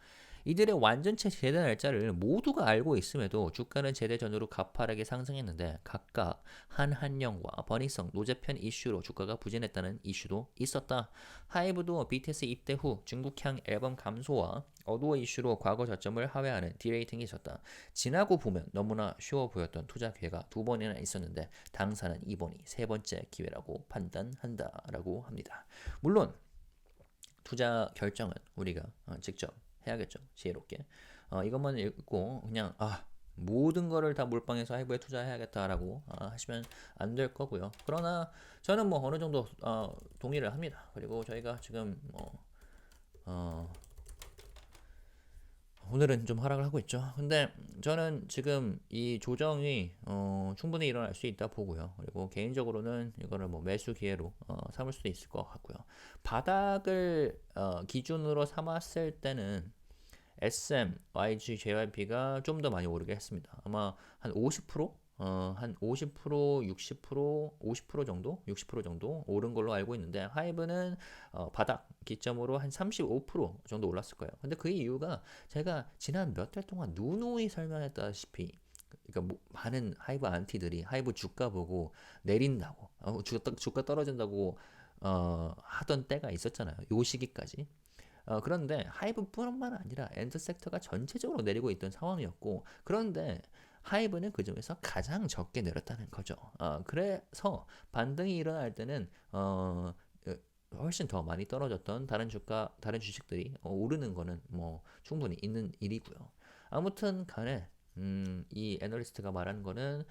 이들의 완전체 제대 날짜를 모두가 알고 있음에도 주가는 제대 전으로 가파르게 상승했는데 각각 한한령과 버닝썬 노재편 이슈로 주가가 부진했다는 이슈도 있었다. 하이브도 BTS 입대 후 중국향 앨범 감소와 어두워 이슈로 과거 저점을 하회하는 디레이팅이 있었다. 지나고 보면 너무나 쉬워 보였던 투자 기회가 2번이나 있었는데 당사는 이번이 3번째 기회라고 판단한다라고 합니다. 물론 투자 결정은 우리가 직접 해야겠죠. 지혜롭게. 이것만 읽고 그냥 모든 거를 다 몰빵해서 하이브에 투자해야겠다라고 하시면 안 될 거고요. 그러나 저는 뭐 어느 정도 동의를 합니다. 그리고 저희가 지금 오늘은 좀 하락을 하고 있죠. 근데 저는 지금 이 조정이 충분히 일어날 수 있다 보고요. 그리고 개인적으로는 이거를 뭐 매수 기회로 삼을 수도 있을 것 같고요. 바닥을 기준으로 삼았을 때는 SM, YG, JYP가 좀 더 많이 오르게 했습니다. 아마 한 50%? 한 50%, 60%, 50% 정도? 60% 정도 오른 걸로 알고 있는데 하이브는 바닥 기점으로 한 35% 정도 올랐을 거예요. 근데 그 이유가 제가 지난 몇 달 동안 누누이 설명했다시피 그러니까 뭐 많은 하이브 안티들이 하이브 주가 보고 내린다고 주가 떨어진다고 하던 때가 있었잖아요. 요 시기까지. 그런데 하이브뿐만 아니라 엔드 섹터가 전체적으로 내리고 있던 상황이었고 그런데 하이브는 그 중에서 가장 적게 내렸다는 거죠. 그래서 반등이 일어날 때는 훨씬 더 많이 떨어졌던 다른 주식들이 오르는 거는 뭐 충분히 있는 일이고요. 아무튼 간에 이 애널리스트가 말하는 거는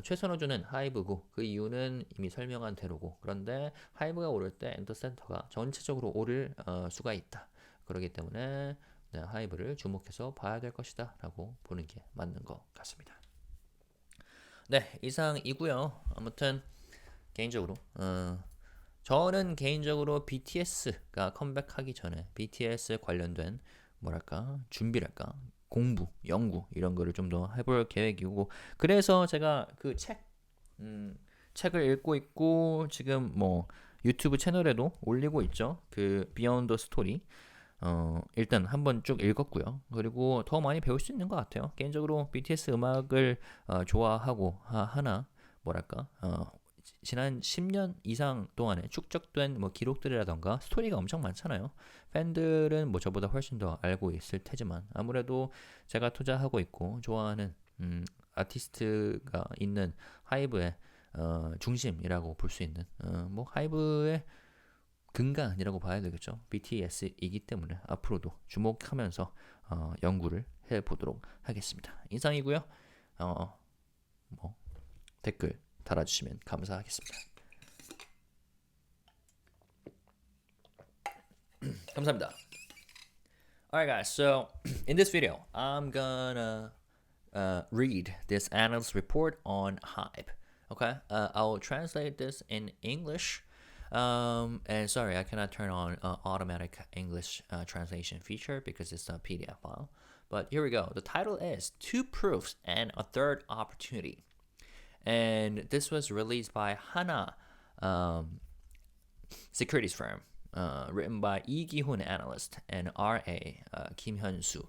최선호주는 하이브고 그 이유는 이미 설명한 대로고 그런데 하이브가 오를 때 엔더센터가 전체적으로 오를 수가 있다. 그렇기 때문에 네, 하이브를 주목해서 봐야 될 것이다 라고 보는 게 맞는 것 같습니다. 네, 이상이고요. 아무튼 개인적으로 저는 개인적으로 BTS가 컴백하기 전에 BTS 관련된 뭐랄까 준비랄까 공부, 연구 이런 거를 좀 더 해볼 계획이고 그래서 제가 그 책을 읽고 있고 지금 뭐 유튜브 채널에도 올리고 있죠. 그 비욘드 스토리 일단 한번 쭉 읽었고요. 그리고 더 많이 배울 수 있는 것 같아요. 개인적으로 BTS 음악을 좋아하고 하나 뭐랄까 지난 10년 이상 동안에 축적된 뭐 기록들이라던가 스토리가 엄청 많잖아요. 팬들은 뭐 저보다 훨씬 더 알고 있을 테지만 아무래도 제가 투자하고 있고 좋아하는 아티스트가 있는 하이브의 중심이라고 볼 수 있는 뭐 하이브의 근간이라고 봐야 되겠죠. BTS이기 때문에 앞으로도 주목하면서 연구를 해보도록 하겠습니다. 이상이고요. 뭐 댓글 달아주시면 감사하겠습니다. 감사합니다. Alright guys, so in this video, I'm gonna read this analyst report on HYBE. Okay, I'll translate this in English. And sorry, I cannot turn on automatic English translation feature because it's a PDF file. But here we go. The title is Two Proofs and a Third Opportunity. And this was released by Hana Securities Firm, written by Lee Gi-hoon analyst and R.A. Kim Hyun-soo,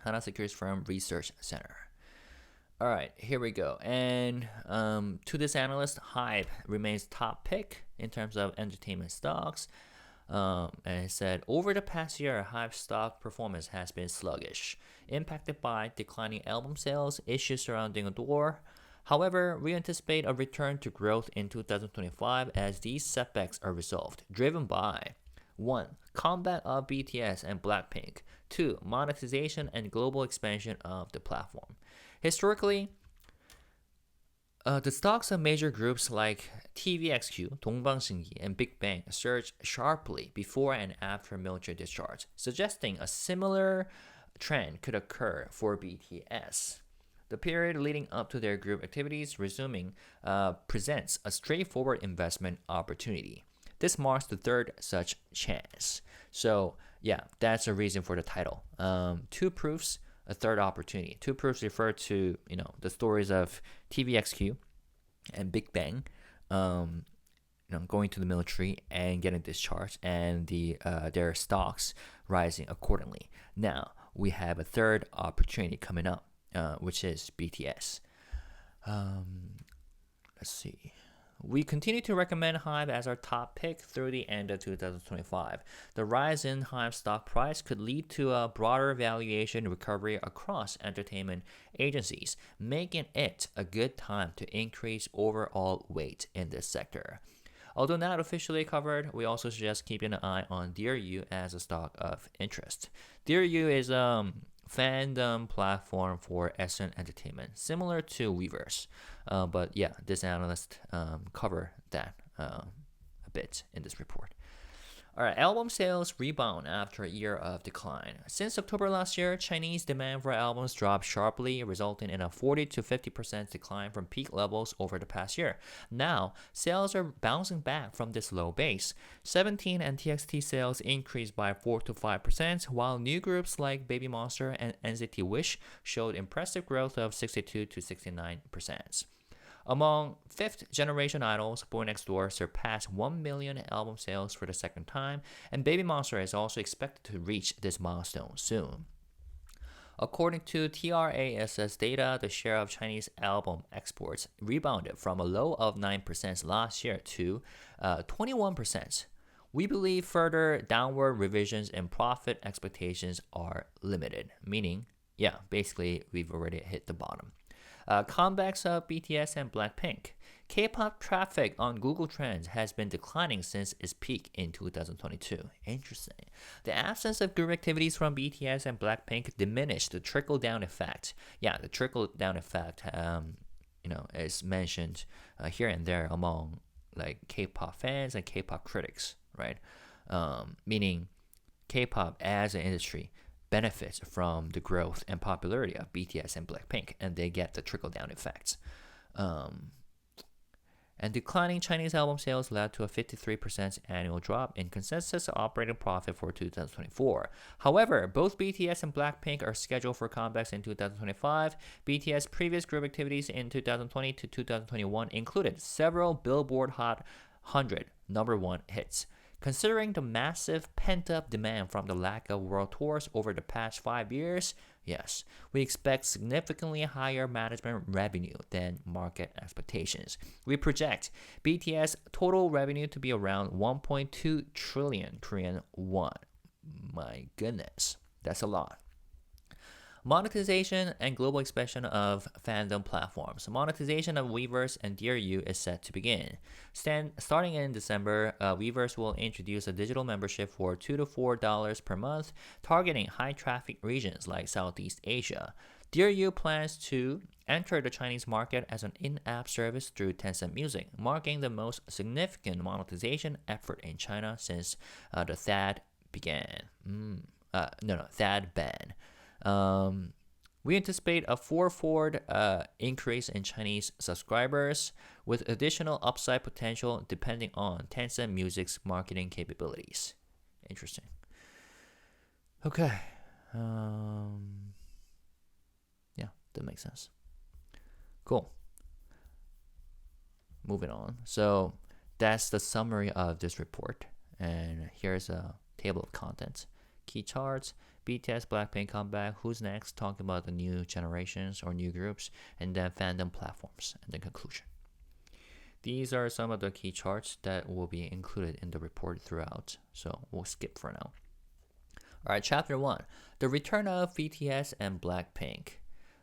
Hana Securities Firm Research Center. All right, here we go. And to this analyst, HYBE remains top pick in terms of entertainment stocks. And it said, over the past year, HYBE stock performance has been sluggish, impacted by declining album sales, issues surrounding Adore. However, we anticipate a return to growth in 2025 as these setbacks are resolved, driven by 1. Comeback of BTS and Blackpink. 2. Monetization and global expansion of the platform. Historically, The stocks of major groups like TVXQ, 동방신기, and Big Bang surged sharply before and after military discharge, suggesting a similar trend could occur for BTS. The period leading up to their group activities resuming presents a straightforward investment opportunity. This marks the third such chance. So, yeah, that's the reason for the title. Two proofs, a third opportunity. Two proofs refer to the stories of TVXQ and Big Bang, going to the military and getting discharged, and their stocks rising accordingly. Now we have a third opportunity coming up, which is BTS. Let's see. We continue to recommend HYBE as our top pick through the end of 2025. The rise in HYBE stock price could lead to a broader valuation recovery across entertainment agencies, making it a good time to increase overall weight in this sector. Although not officially covered, we also suggest keeping an eye on Dear You as a stock of interest. Dear You is fandom platform for SM Entertainment, similar to Weverse. But yeah, this analyst cover that a bit in this report. All right, album sales rebound after a year of decline. Since October last year, Chinese demand for albums dropped sharply, resulting in a 40 to 50% decline from peak levels over the past year. Now, sales are bouncing back from this low base. 17 and TXT sales increased by 4 to 5%, while new groups like Baby Monster and NCT Wish showed impressive growth of 62 to 69%. Among fifth-generation idols, Boy Next Door surpassed 1 million album sales for the second time, and Baby Monster is also expected to reach this milestone soon. According to TRASS data, the share of Chinese album exports rebounded from a low of 9% last year to 21%. We believe further downward revisions in profit expectations are limited, meaning, basically we've already hit the bottom. Comebacks of BTS and Blackpink. K-pop traffic on Google Trends has been declining since its peak in 2022. Interesting. The absence of group activities from BTS and Blackpink diminished the trickle-down effect. Yeah, the trickle-down effect, is mentioned here and there among like K-pop fans and K-pop critics, right? Meaning K-pop as an industry benefits from the growth and popularity of BTS and Blackpink, and they get the trickle-down effects. And declining Chinese album sales led to a 53% annual drop in consensus operating profit for 2024. However, both BTS and Blackpink are scheduled for comebacks in 2025. BTS' previous group activities in 2020 to 2021 included several Billboard Hot 100 number one hits. Considering the massive pent-up demand from the lack of world tours over the past 5 years, yes, we expect significantly higher management revenue than market expectations. We project BTS total revenue to be around 1.2 trillion Korean won. My goodness, that's a lot. Monetization and global expansion of fandom platforms. Monetization of Weverse and Dear You is set to begin. Starting in December, Weverse will introduce a digital membership for $2 to $4 per month, targeting high-traffic regions like Southeast Asia. Dear You plans to enter the Chinese market as an in-app service through Tencent Music, marking the most significant monetization effort in China since the THAAD ban. We anticipate a fourfold increase in Chinese subscribers, with additional upside potential depending on Tencent Music's marketing capabilities. Interesting. Okay. That makes sense. Cool. Moving on. So that's the summary of this report. And here's a table of contents. Key charts, BTS, Blackpink comeback, who's next, talking about the new generations or new groups, and then fandom platforms, and then conclusion. These are some of the key charts that will be included in the report throughout, so we'll skip for now. All right, chapter 1, the return of BTS and Blackpink.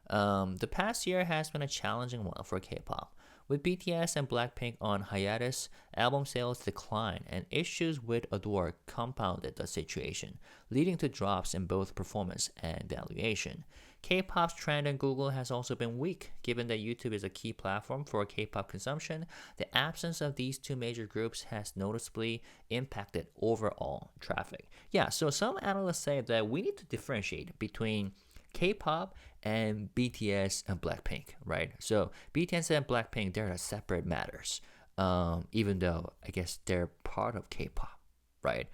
The past year has been a challenging one for K-pop. With BTS and Blackpink on hiatus, album sales declined and issues with Adore compounded the situation, leading to drops in both performance and valuation. K-pop's trend on Google has also been weak. Given that YouTube is a key platform for K-pop consumption, the absence of these two major groups has noticeably impacted overall traffic. Yeah, so some analysts say that we need to differentiate between K-pop and BTS and Blackpink, right? So BTS and Blackpink, they're separate matters, even though I guess they're part of K-pop, right?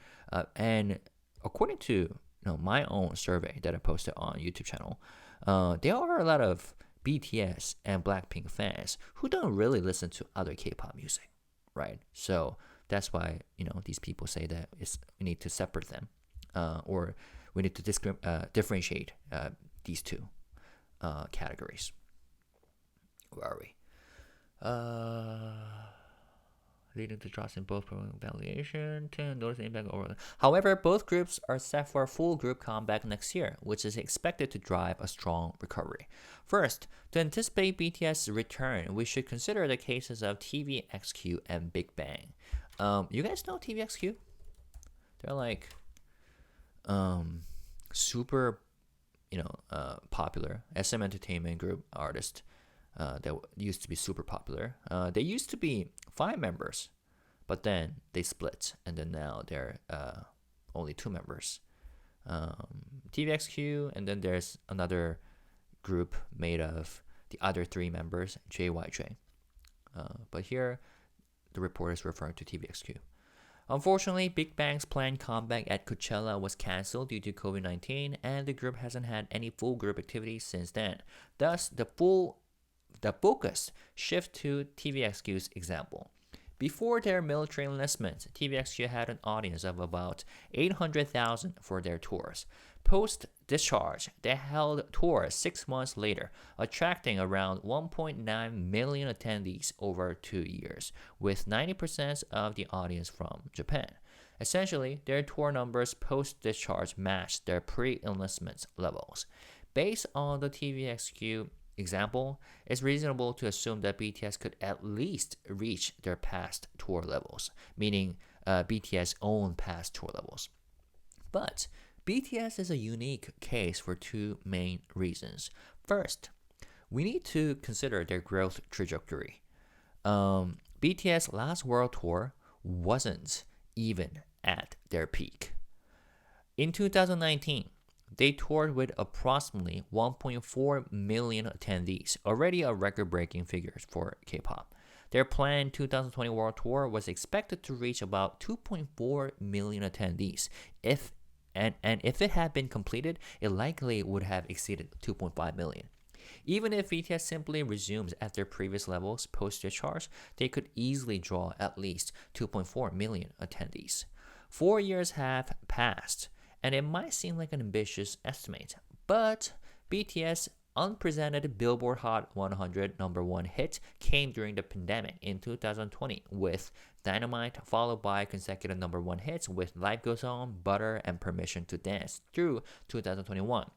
And according to my own survey that I posted on YouTube channel, there are a lot of BTS and Blackpink fans who don't really listen to other K-pop music, right? So that's why these people say that we need to separate them, or we need to differentiate these two categories. Where are we? Leading to drops in both valuation to notice the impact over. However, both groups are set for a full group comeback next year, which is expected to drive a strong recovery. First, to anticipate BTS's return, we should consider the cases of TVXQ and Big Bang. You guys know TVXQ? They're like super popular SM Entertainment Group artist that used to be super popular. They used to be 5 members, but then they split, and then now they're only 2 members. TVXQ, and then there's another group made of the other 3 members, JYJ. But here, the report is referring to TVXQ. Unfortunately, Big Bang's planned comeback at Coachella was cancelled due to COVID-19, and the group hasn't had any full group activities since then. Thus, the focus shift to TVXQ's example. Before their military enlistment, TVXQ had an audience of about 800,000 for their tours. Post-discharge, they held tours 6 months later, attracting around 1.9 million attendees over 2 years, with 90% of the audience from Japan. Essentially, their tour numbers post-discharge matched their pre-enlistment levels. Based on the TVXQ example, it's reasonable to assume that BTS could at least reach their past tour levels, meaning BTS' own past tour levels. But BTS is a unique case for 2 main reasons. First, we need to consider their growth trajectory. BTS' last world tour wasn't even at their peak. In 2019, they toured with approximately 1.4 million attendees, already a record-breaking figure for K-pop. Their planned 2020 world tour was expected to reach about 2.4 million attendees. If it had been completed, it likely would have exceeded 2.5 million. Even if BTS simply resumes at their previous levels post-discharge, they could easily draw at least 2.4 million attendees. 4 years have passed, and it might seem like an ambitious estimate, but BTS' unprecedented Billboard Hot 100 #1 hit came during the pandemic in 2020 with Dynamite, followed by consecutive #1 hits with Life Goes On, Butter, and Permission to Dance through 2021.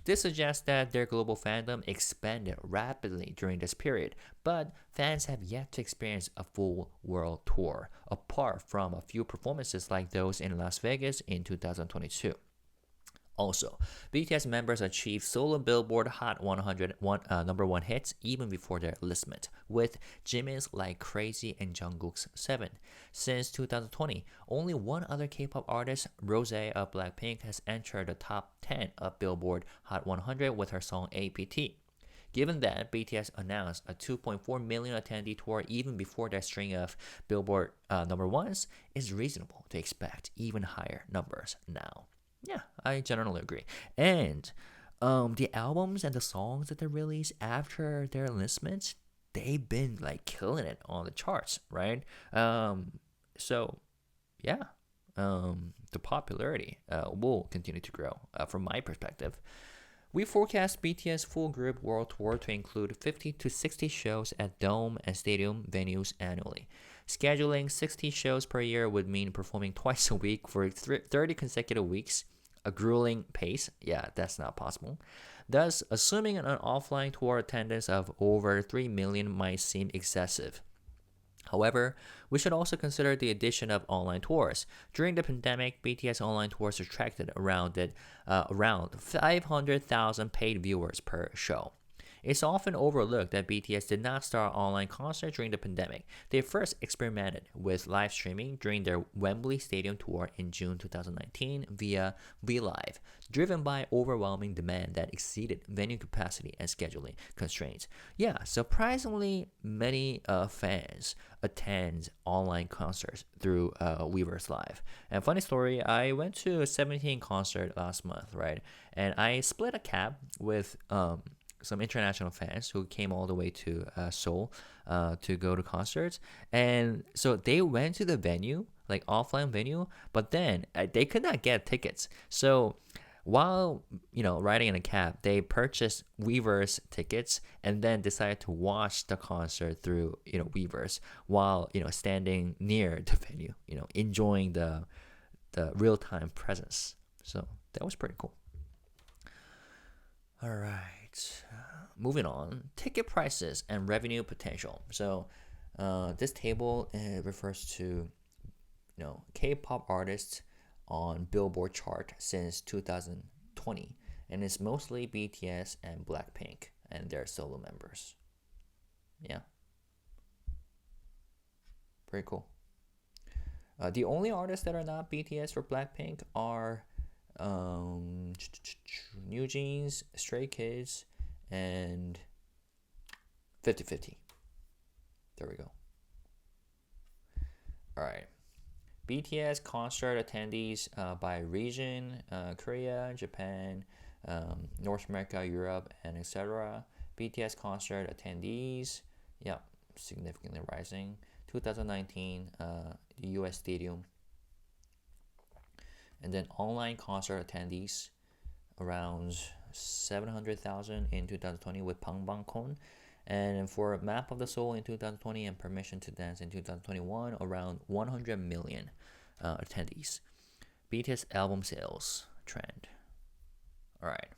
This suggests that their global fandom expanded rapidly during this period, but fans have yet to experience a full world tour, apart from a few performances like those in Las Vegas in 2022. Also, BTS members achieved solo Billboard Hot 100 #1 hits even before their enlistment, with Jimin's Like Crazy and Jungkook's 7. Since 2020, only one other K-pop artist, Rosé of Blackpink, has entered the top 10 of Billboard Hot 100 with her song APT. Given that BTS announced a 2.4 million attendee tour even before their string of Billboard #1s, it's reasonable to expect even higher numbers now. Yeah, I generally agree. And the albums and the songs that they released after their enlistment, they've been like killing it on the charts, right? So yeah, the popularity will continue to grow from my perspective. We forecast BTS full group world tour to include 50 to 60 shows at dome and stadium venues annually. Scheduling 60 shows per year would mean performing twice a week for 30 consecutive weeks. a grueling pace. Yeah, that's not possible. Thus, assuming an offline tour attendance of over 3 million might seem excessive. However, we should also consider the addition of online tours. During the pandemic, BTS online tours attracted around 500,000 paid viewers per show. It's often overlooked that BTS did not start online concerts during the pandemic. They first experimented with live streaming during their Wembley Stadium tour in June 2019 via VLive, driven by overwhelming demand that exceeded venue capacity and scheduling constraints. Yeah, surprisingly, many fans attend online concerts through Weverse Live. And funny story, I went to a 17 concert last month, right? And I split a cab with some international fans who came all the way to Seoul to go to concerts. And so they went to the venue, like offline venue, but then they could not get tickets. So while riding in a cab, they purchased Weverse tickets and then decided to watch the concert through Weverse while standing near the venue, enjoying the real-time presence. So that was pretty cool. All right. Moving on, ticket prices and revenue potential. So this table refers to K-pop artists on Billboard chart since 2020, and it's mostly BTS and Blackpink and their solo members. Yeah, pretty cool. The only artists that are not BTS or Blackpink are New Jeans, Stray Kids, and 50/50. There we go. All right. BTS concert attendees by region: Korea, Japan, North America, Europe, and etc. BTS concert attendees, yeah, significantly rising. 2019, the U.S. Stadium. And then online concert attendees, around 700,000 in 2020 with Pangbangkon. And for Map of the Soul in 2020 and Permission to Dance in 2021, around 100 million attendees. BTS album sales trend. All right.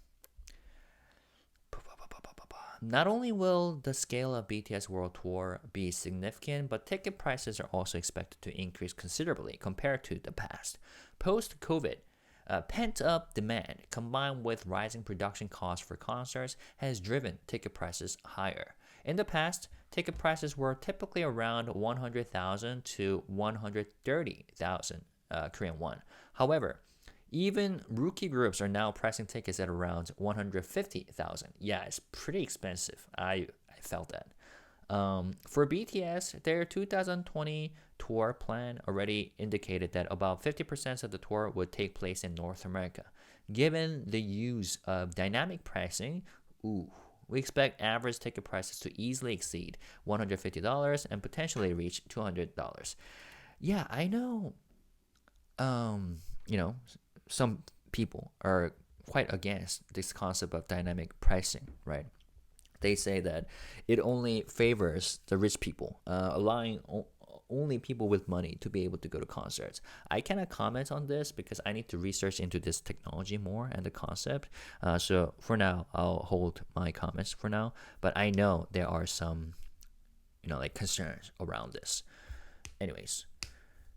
Not only will the scale of BTS World Tour be significant, but ticket prices are also expected to increase considerably compared to the past. Post-COVID, pent-up demand combined with rising production costs for concerts has driven ticket prices higher. In the past, ticket prices were typically around 100,000 to 130,000 Korean won. However, even rookie groups are now pricing tickets at around 150,000. Yeah, it's pretty expensive. I felt that. For BTS, their 2020 tour plan already indicated that about 50% of the tour would take place in North America. Given the use of dynamic pricing, we expect average ticket prices to easily exceed $150 and potentially reach $200. Yeah, I know. Some people are quite against this concept of dynamic pricing, right? They say that it only favors the rich people, allowing only people with money to be able to go to concerts. I cannot comment on this because I need to research into this technology more and the concept. So for now, I'll hold my comments for now. But I know there are some, concerns around this. Anyways.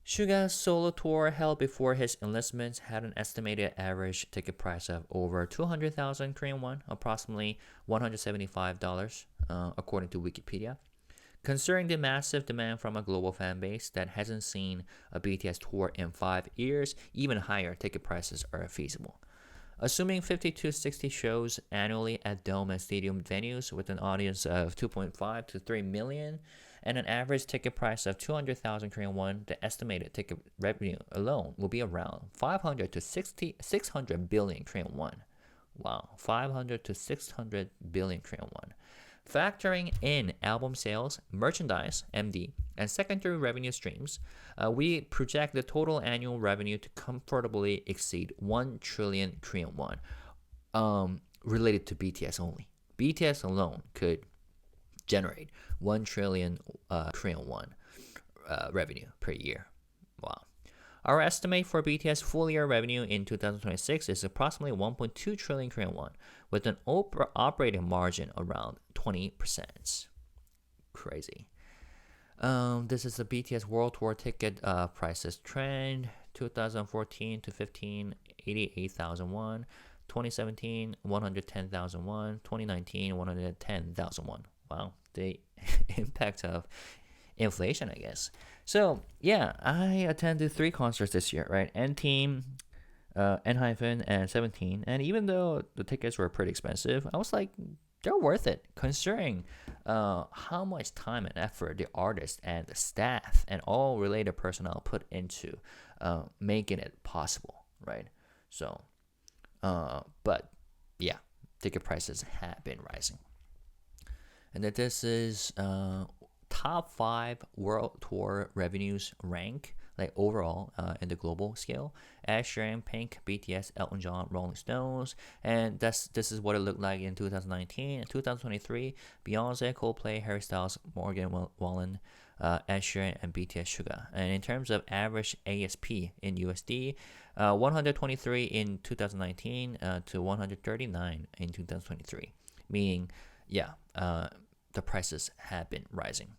Suga's solo tour held before his enlistment had an estimated average ticket price of over 200,000 Korean won, approximately $175, according to Wikipedia. Considering the massive demand from a global fan base that hasn't seen a BTS tour in 5 years, even higher ticket prices are feasible. Assuming 50 to 60 shows annually at dome and stadium venues with an audience of 2.5 to 3 million, and an average ticket price of 200,000 Korean won, the estimated ticket revenue alone will be around 500 to 600 billion Korean won. Wow, 500 to 600 billion Korean won. Factoring in album sales, merchandise, MD, and secondary revenue streams, we project the total annual revenue to comfortably exceed 1 trillion Korean won, related to BTS only. BTS alone could generate 1 trillion Korean won revenue per year. Wow. Our estimate for BTS full year revenue in 2026 is approximately 1.2 trillion Korean won, with an operating margin around 20%. Crazy. This is the BTS World Tour ticket prices trend. 2014 to 15, 88,000 won. 2017, 110,000 won. 2019, 110,000 won. Wow, the impact of inflation, I guess. So yeah, I attended 3 concerts this year, right? N-Team, N-Hyphen, and 17. And even though the tickets were pretty expensive, I was like, they're worth it considering how much time and effort the artist and the staff and all related personnel put into making it possible, right? So, but yeah, ticket prices have been rising. And that this is top 5 world tour revenues rank, like overall in the global scale. Ed Sheeran, Pink, BTS, Elton John, Rolling Stones, and this is what it looked like in 2019 and 2023. Beyonce, Coldplay, Harry Styles, Morgan Wallen, Ed Sheeran, and BTS Suga. And in terms of average ASP in USD, 123 in 2019 to 139 in 2023, meaning yeah, the prices have been rising.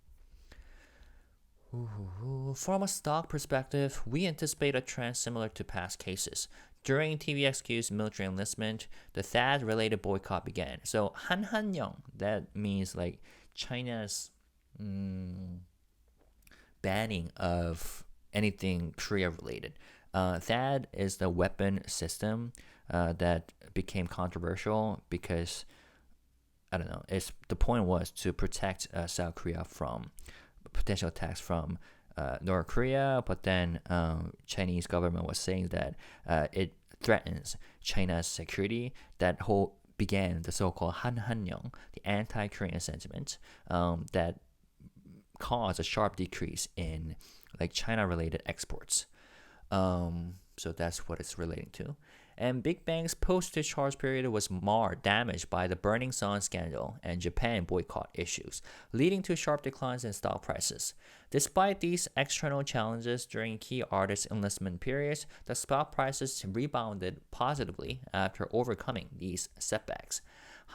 From a stock perspective, we anticipate a trend similar to past cases. During TVXQ's military enlistment, the THAAD-related boycott began. So 한한령, that means like China's banning of anything Korea-related. THAAD is the weapon system that became controversial because I don't know. The point was to protect South Korea from potential attacks from North Korea, but then Chinese government was saying that it threatens China's security. That whole began the so-called 한한령, the anti-Korean sentiment that caused a sharp decrease in like China-related exports. So that's what it's relating to. And Big Bang's post-discharge period was damaged by the Burning Sun scandal and Japan boycott issues, leading to sharp declines in stock prices. Despite these external challenges during key artist enlistment periods, the stock prices rebounded positively after overcoming these setbacks.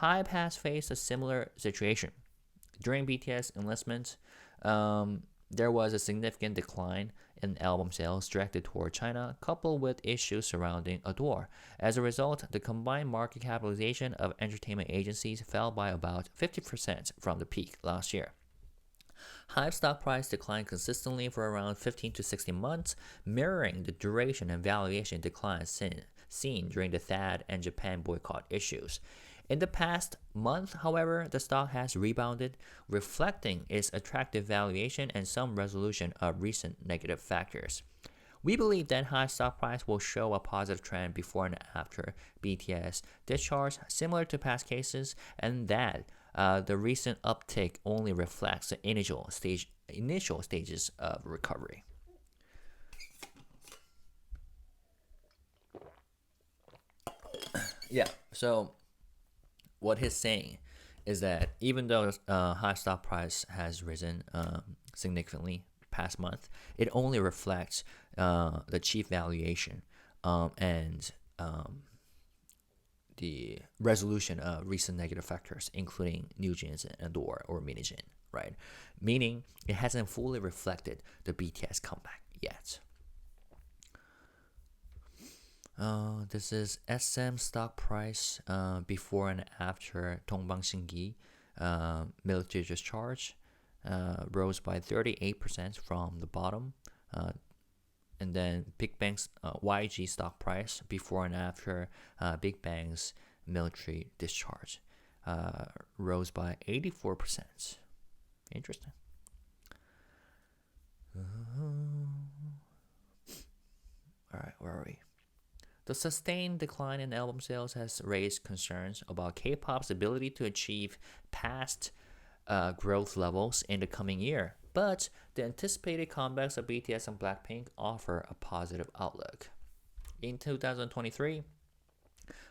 HYBE has faced a similar situation. During BTS enlistment, there was a significant decline in album sales directed toward China, coupled with issues surrounding Adore. As a result, the combined market capitalization of entertainment agencies fell by about 50% from the peak last year. HYBE stock price declined consistently for around 15 to 16 months, mirroring the duration and valuation declines seen during the THAAD and Japan boycott issues. In the past month, however, the stock has rebounded, reflecting its attractive valuation and some resolution of recent negative factors. We believe that HYBE stock price will show a positive trend before and after BTS discharge, similar to past cases, and that the recent uptick only reflects the initial stages of recovery. Yeah, so what he's saying is that even though HYBE stock price has risen significantly past month, it only reflects the cheap valuation and the resolution of recent negative factors, including NewJeans and Adore or Minijin, right? Meaning it hasn't fully reflected the BTS comeback yet. This is SM stock price before and after 동방신기 military discharge rose by 38% from the bottom. And then Big Bang's YG stock price before and after Big Bang's military discharge rose by 84%. Interesting. All right, where are we? The sustained decline in album sales has raised concerns about K-pop's ability to achieve past growth levels in the coming year, but the anticipated comebacks of BTS and Blackpink offer a positive outlook. In 2023,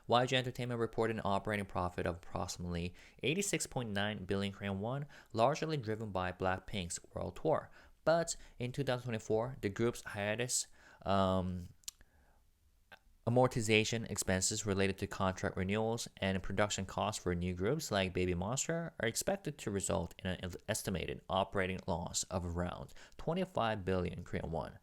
YG Entertainment reported an operating profit of approximately 86.9 billion Korean won, largely driven by Blackpink's world tour. But in 2024, the group's hiatus Um, Amortization expenses related to contract renewals and production costs for new groups like Baby Monster are expected to result in an estimated operating loss of around 25 billion Korean won.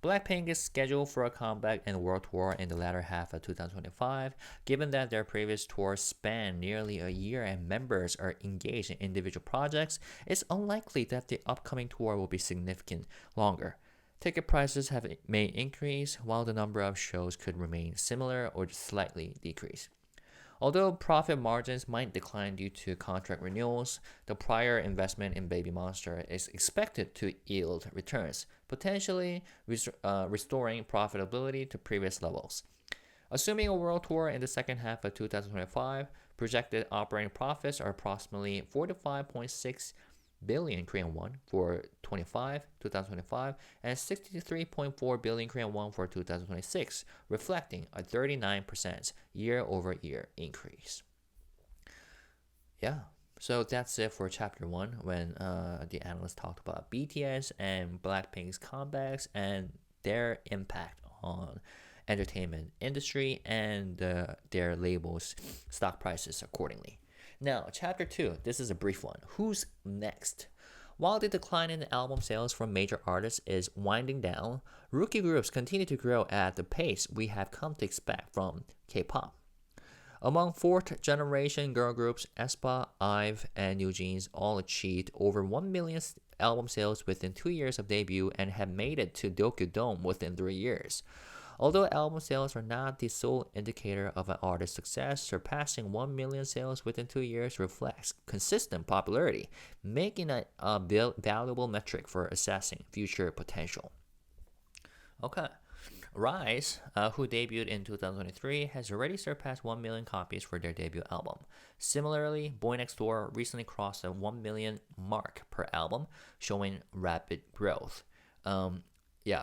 Blackpink is scheduled for a comeback and world tour in the latter half of 2025. Given that their previous tour spanned nearly a year and members are engaged in individual projects, it's unlikely that the upcoming tour will be significantly longer. Ticket prices may increase, while the number of shows could remain similar or slightly decrease. Although profit margins might decline due to contract renewals, the prior investment in Baby Monster is expected to yield returns, potentially restoring profitability to previous levels. Assuming a world tour in the second half of 2025, projected operating profits are approximately 45.6 billion Korean won for 2025 and 63.4 billion Korean won for 2026, reflecting a 39% year-over-year increase. Yeah, so that's it for chapter 1 when the analyst talked about BTS and Blackpink's comebacks and their impact on entertainment industry and their labels stock prices accordingly. Now, chapter 2, this is a brief one. Who's next? While the decline in album sales from major artists is winding down, rookie groups continue to grow at the pace we have come to expect from K-pop. Among fourth generation girl groups, aespa, IVE, and NewJeans all achieved over 1 million album sales within 2 years of debut and have made it to Dokyu Dome within 3 years. Although album sales are not the sole indicator of an artist's success, surpassing 1 million sales within 2 years reflects consistent popularity, making it a valuable metric for assessing future potential. Okay. Rise, who debuted in 2023, has already surpassed 1 million copies for their debut album. Similarly, Boy Next Door recently crossed the 1 million mark per album, showing rapid growth.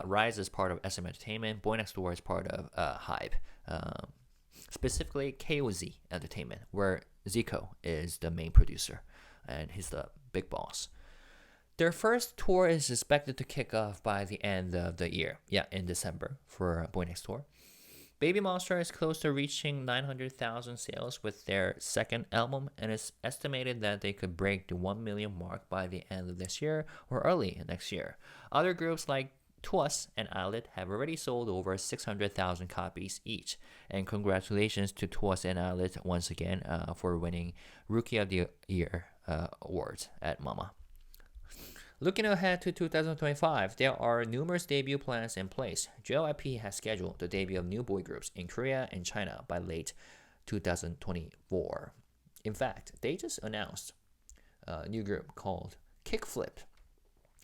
Rise is part of SM Entertainment. Boy Next Door is part of HYBE, specifically KOZ Entertainment, where Zico is the main producer, and he's the big boss. Their first tour is expected to kick off by the end of the year, in December for Boy Next Door. Baby Monster is close to reaching 900,000 sales with their second album, and it's estimated that they could break the 1 million mark by the end of this year or early next year. Other groups like TWS and Islet have already sold over 600,000 copies each. And congratulations to TWS and Islet once again for winning Rookie of the Year awards at MAMA. Looking ahead to 2025, there are numerous debut plans in place. HYBE has scheduled the debut of new boy groups in Korea and China by late 2024. In fact, they just announced a new group called Kickflip,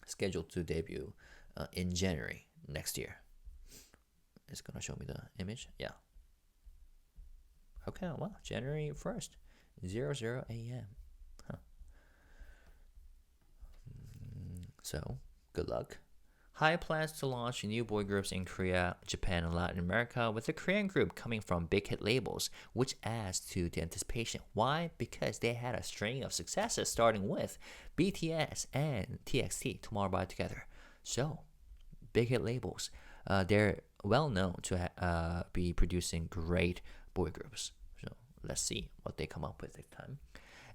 scheduled to debut in January next year. It's gonna show me the image. Yeah. Okay, well, January 1st, 00 a.m. Huh. So, good luck. HYBE plans to launch new boy groups in Korea, Japan, and Latin America, with a Korean group coming from big hit labels, which adds to the anticipation. Why? Because they had a string of successes starting with BTS and TXT, Tomorrow by Together. So, big hit labels, they're well known to be producing great boy groups. So let's see what they come up with this time.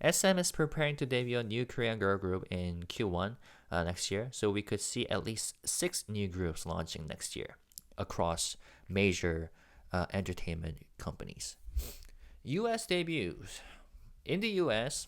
SM is preparing to debut a new Korean girl group in Q1 next year, so we could see at least 6 new groups launching next year across major entertainment companies. US debuts. In the US,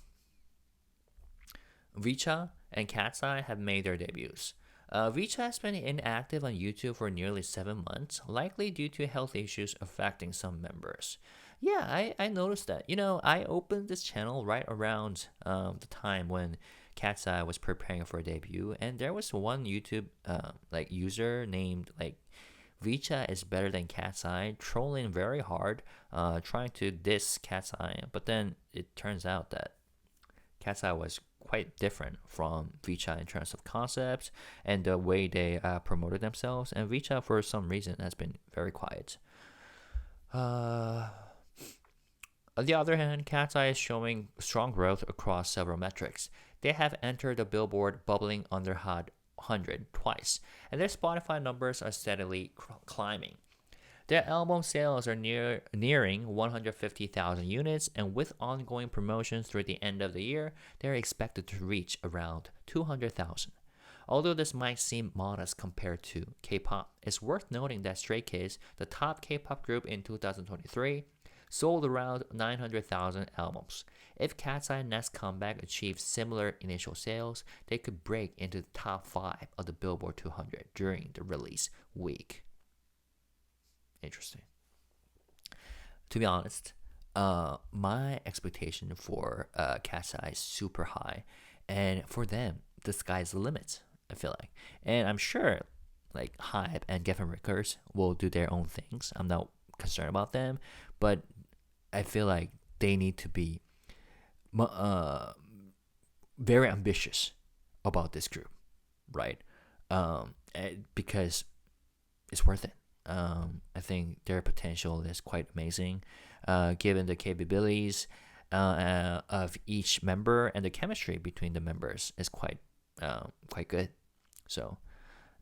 Vicha and Cat's Eye have made their debuts. Vicha has been inactive on YouTube for nearly 7 months, likely due to health issues affecting some members. Yeah, I noticed that. I opened this channel right around the time when Cat's Eye was preparing for a debut, and there was one YouTube user named Vicha is better than Cat's Eye, trolling very hard, trying to diss Cat's Eye. But then it turns out that Cat's Eye was quite different from Vicha in terms of concepts and the way they promoted themselves. And Vicha, for some reason, has been very quiet. On the other hand, Cat's Eye is showing strong growth across several metrics. They have entered the Billboard Bubbling Under Hot 100 twice, and their Spotify numbers are steadily climbing. Their album sales are nearing 150,000 units, and with ongoing promotions through the end of the year, they are expected to reach around 200,000. Although this might seem modest compared to K-pop, it's worth noting that Stray Kids, the top K-pop group in 2023, sold around 900,000 albums. If Cat's Eye next comeback achieves similar initial sales, they could break into the top 5 of the Billboard 200 during the release week. Interesting. To be honest, my expectation for Cat's Eye is super high, and for them, the sky's the limit, I feel like. And I'm sure like HYBE and Geffen Records will do their own things. I'm not concerned about them, but I feel like they need to be very ambitious about this group, right? Because it's worth it. I think their potential is quite amazing, given the capabilities of each member, and the chemistry between the members is quite good. So,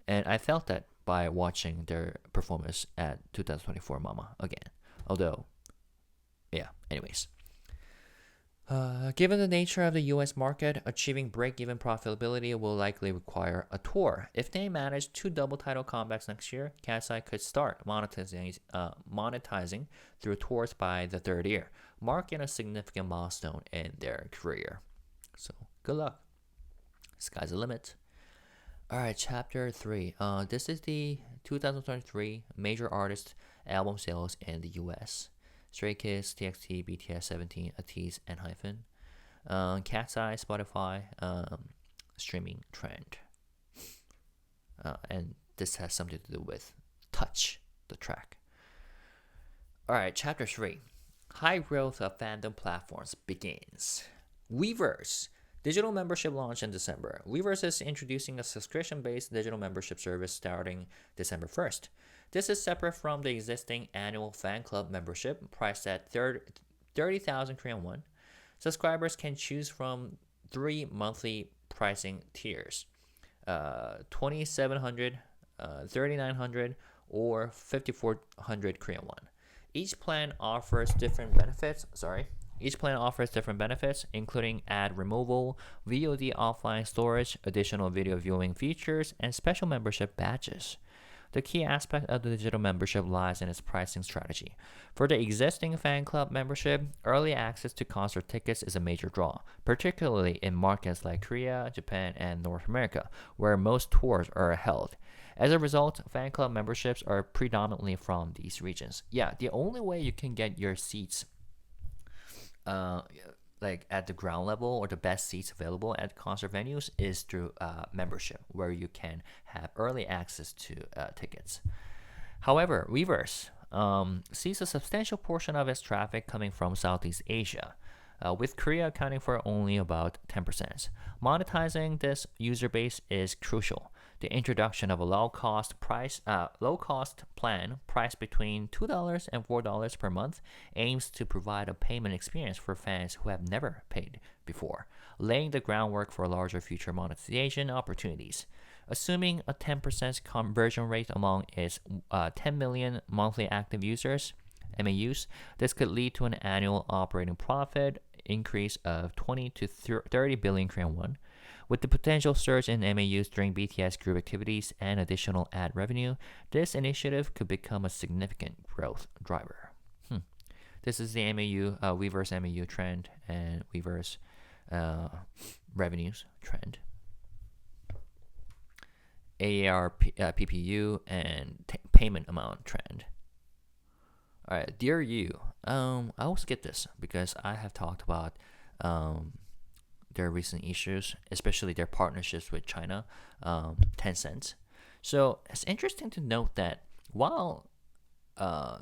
and I felt that by watching their performance at 2024 Mama again. Although, yeah. Anyways. Given the nature of the US market, achieving break-even profitability will likely require a tour. If they manage 2 double title comebacks next year, Cat's Eye could start monetizing through tours by the 3rd year, marking a significant milestone in their career. So, good luck. Sky's the limit. Alright, chapter 3. This is the 2023 major artist album sales in the US. Stray Kids, TXT, BTS, 17, ATEEZ, and Hyphen. Cat's Eye, Spotify, streaming trend. And this has something to do with Touch, the track. Alright, chapter 3. High growth of fandom platforms begins. Weverse. Digital membership launched in December. Weverse is introducing a subscription-based digital membership service starting December 1st. This is separate from the existing annual fan club membership, priced at 30,000 Korean won. Subscribers can choose from 3 monthly pricing tiers, 2,700, 3,900, or 5,400 Korean won. Each plan offers different benefits, including ad removal, VOD offline storage, additional video viewing features, and special membership badges. The key aspect of the digital membership lies in its pricing strategy. For the existing fan club membership, early access to concert tickets is a major draw, particularly in markets like Korea, Japan, and North America, where most tours are held. As a result, fan club memberships are predominantly from these regions. Yeah, the only way you can get your seats like at the ground level, or the best seats available at concert venues, is through membership, where you can have early access to tickets. However, Weverse sees a substantial portion of its traffic coming from Southeast Asia, with Korea accounting for only about 10%. Monetizing this user base is crucial. The introduction of a low-cost plan priced between $2 and $4 per month aims to provide a payment experience for fans who have never paid before, laying the groundwork for larger future monetization opportunities. Assuming a 10% conversion rate among its 10 million monthly active users, MAUs, this could lead to an annual operating profit increase of 20 to 30 billion Korean won. With the potential surge in MAUs during BTS group activities and additional ad revenue, this initiative could become a significant growth driver. This is the Weverse MAU trend and Weverse revenues trend. AAR, PPU, and payment amount trend. Alright, Dear You. I will skip this because I have talked about their recent issues, especially their partnerships with China, Tencent. So it's interesting to note that while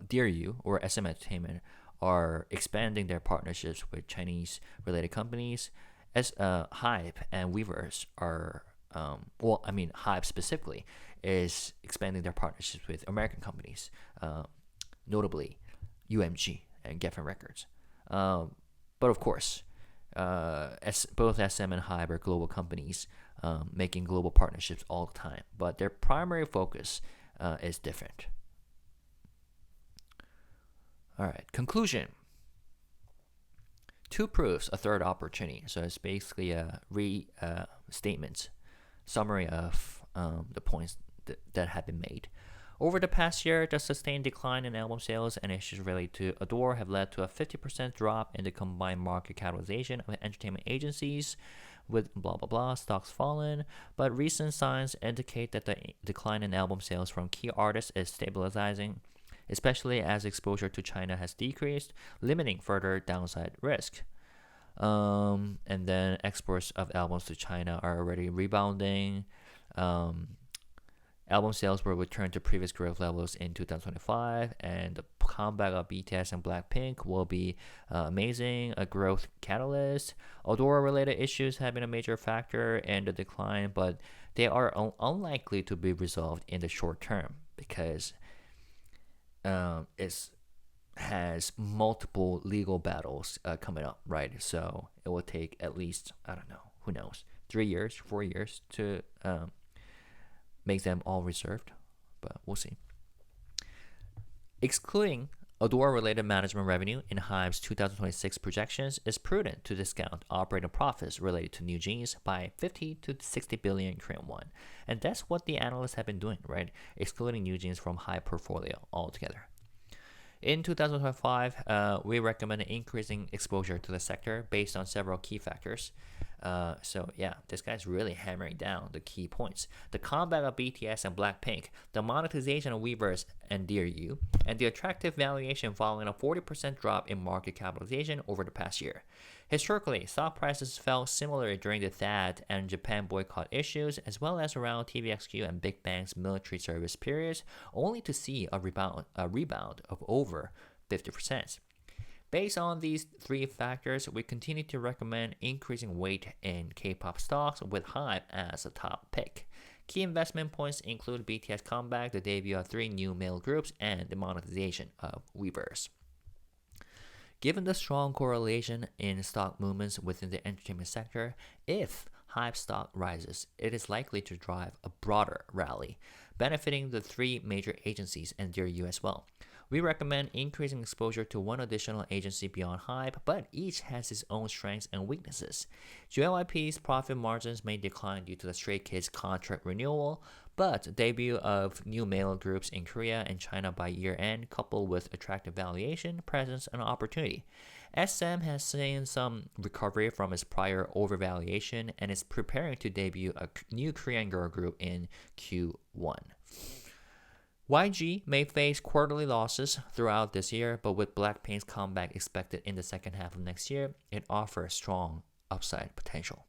Dear You or SM Entertainment are expanding their partnerships with Chinese-related companies, as HYBE and Weverse are, HYBE specifically is expanding their partnerships with American companies, notably UMG and Geffen Records. But of course, as both SM and HYBE are global companies, making global partnerships all the time, but their primary focus is different. All right, conclusion. Two proofs, a third opportunity. So it's basically a restatement, summary of the points that have been made. Over the past year, the sustained decline in album sales and issues related to Adore have led to a 50% drop in the combined market capitalization of entertainment agencies, with blah blah blah stocks fallen. But recent signs indicate that the decline in album sales from key artists is stabilizing, especially as exposure to China has decreased, limiting further downside risk. And then exports of albums to China are already rebounding. Album sales will return to previous growth levels in 2025, and the comeback of BTS and Blackpink will be amazing, a growth catalyst. Adore-related issues have been a major factor in the decline, but they are unlikely to be resolved in the short term because it has multiple legal battles coming up, right? So it will take at least, I don't know, who knows, 3 years, 4 years to make them all reserved, but we'll see. Excluding Adore-related management revenue in HYBE's 2026 projections, it's prudent to discount operating profits related to New Jeans by 50 to 60 billion Korean won. And that's what the analysts have been doing, right? Excluding New Jeans from HYBE portfolio altogether. In 2025, we recommend increasing exposure to the sector based on several key factors. So yeah, this guy's really hammering down the key points. The comeback of BTS and Blackpink, the monetization of Weverse and Dear You, and the attractive valuation following a 40% drop in market capitalization over the past year. Historically, stock prices fell similarly during the THAAD and Japan boycott issues, as well as around TVXQ and Big Bang's military service periods, only to see a rebound of over 50%. Based on these three factors, we continue to recommend increasing weight in K-pop stocks with HYBE as a top pick. Key investment points include BTS comeback, the debut of 3 new male groups, and the monetization of Weverse. Given the strong correlation in stock movements within the entertainment sector, if HYBE stock rises, it is likely to drive a broader rally, benefiting the 3 major agencies and Dear You as well. We recommend increasing exposure to one additional agency beyond HYBE, but each has its own strengths and weaknesses. JYP's profit margins may decline due to the Stray Kids contract renewal, but debut of new male groups in Korea and China by year-end, coupled with attractive valuation, presents an opportunity. SM has seen some recovery from its prior overvaluation and is preparing to debut a new Korean girl group in Q1. YG may face quarterly losses throughout this year, but with Blackpink's comeback expected in the second half of next year, it offers strong upside potential.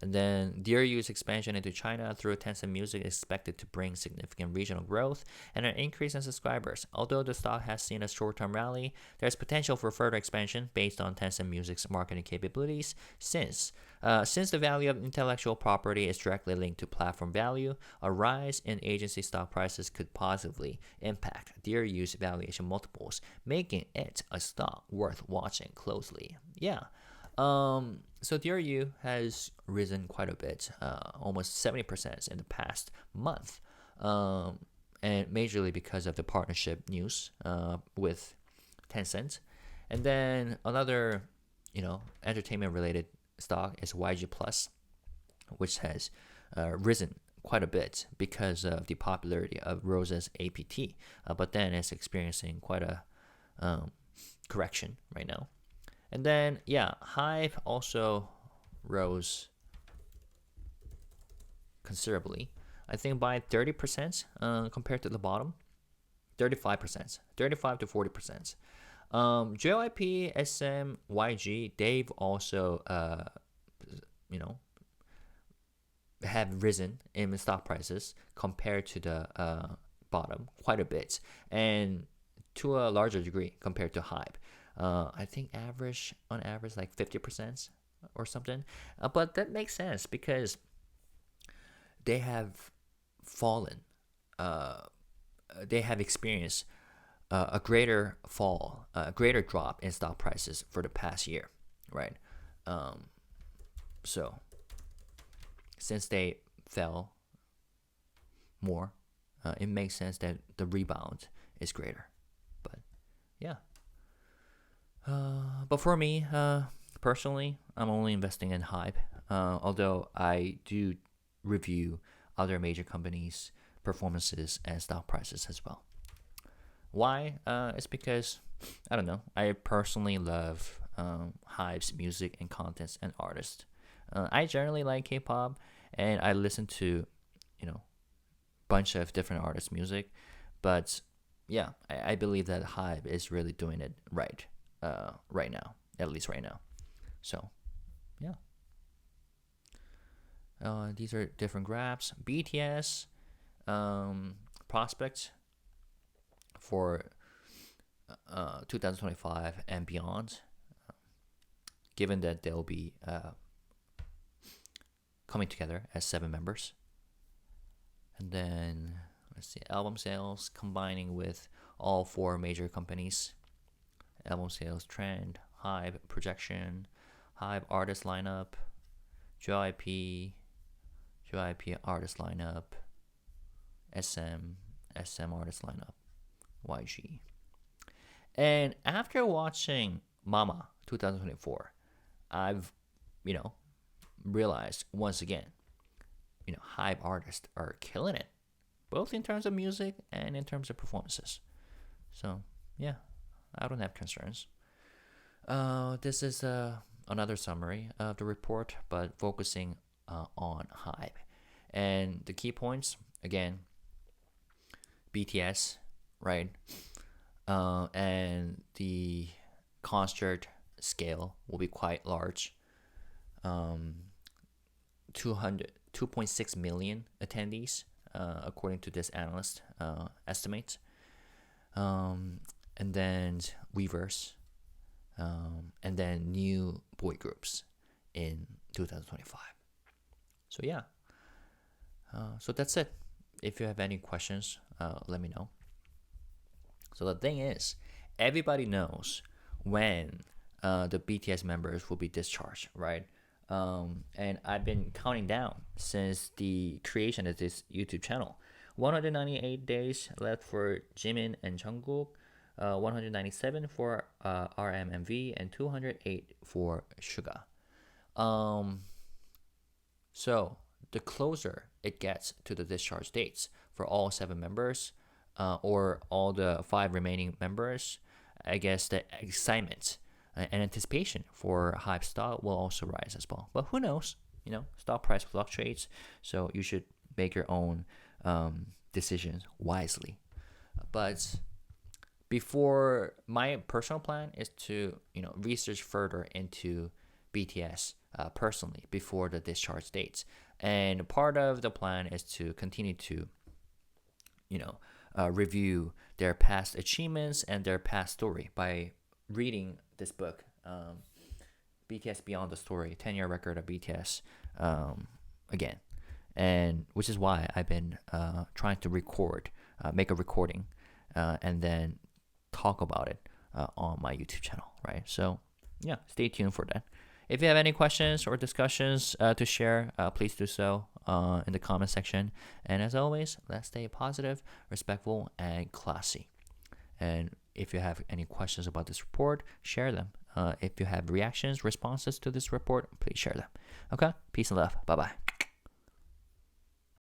And then Dear You's expansion into China through Tencent Music is expected to bring significant regional growth and an increase in subscribers. Although the stock has seen a short-term rally, there's potential for further expansion based on Tencent Music's marketing capabilities. Since the value of intellectual property is directly linked to platform value, a rise in agency stock prices could positively impact Dear You's valuation multiples, making it a stock worth watching closely. Yeah. So Dear You has risen quite a bit, almost 70% in the past month, and majorly because of the partnership news with Tencent. And then another, entertainment-related stock is YG Plus, which has risen quite a bit because of the popularity of Rose's APT, but then it's experiencing quite a correction right now. And then, HYBE also rose considerably. I think by 30% compared to the bottom. 35%. 35 to 40%. JYP, SM, YG, they've also, have risen in stock prices compared to the bottom quite a bit. And to a larger degree compared to HYBE. I think on average, like 50% or something. But that makes sense because they have fallen. They have experienced a greater fall, a greater drop in stock prices for the past year, right? So since they fell more, it makes sense that the rebound is greater. But yeah. But for me, personally, I'm only investing in HYBE. Although I do review other major companies' performances and stock prices as well. Why? It's because I don't know. I personally love HYBE's music and contents and artists. I generally like K-pop, and I listen to, bunch of different artists' music. But yeah, I believe that HYBE is really doing it right, right now, at least right now. So yeah, these are different graphs. BTS prospects for 2025 and beyond, given that they'll be coming together as 7 members. And then let's see, album sales combining with all 4 major companies. Album sales trend, HYBE projection, HYBE artist lineup, JYP artist lineup, SM artist lineup, YG. And after watching Mama 2024, I've, realized once again, HYBE artists are killing it, both in terms of music and in terms of performances. So yeah, I don't have concerns. This is another summary of the report, but focusing on HYBE. And the key points, again, BTS, right? And the concert scale will be quite large. 2.6 million attendees, according to this analyst estimate. And then Weverse, and then new boy groups in 2025. So yeah, so that's it. If you have any questions, let me know. So the thing is, everybody knows when the BTS members will be discharged, right? And I've been counting down since the creation of this YouTube channel. 198 days left for Jimin and Jungkook, 197 for RMMV, and 208 for Suga. So the closer it gets to the discharge dates for all 7 members, or all the 5 remaining members, I guess the excitement and anticipation for HYBE stock will also rise as well. But who knows? Stock price fluctuates, so you should make your own decisions wisely. But before, my personal plan is to research further into BTS personally before the discharge dates, and part of the plan is to continue to review their past achievements and their past story by reading this book, BTS Beyond the Story, 10-year record of BTS, again. And which is why I've been trying to make a recording, and then talk about it on my YouTube channel, right? So yeah, stay tuned for that. If you have any questions or discussions to share, please do so in the comment section. And as always, let's stay positive, respectful, and classy. And if you have any questions about this report, share them. If you have reactions, responses to this report, please share them. Okay? Peace and love. Bye-bye.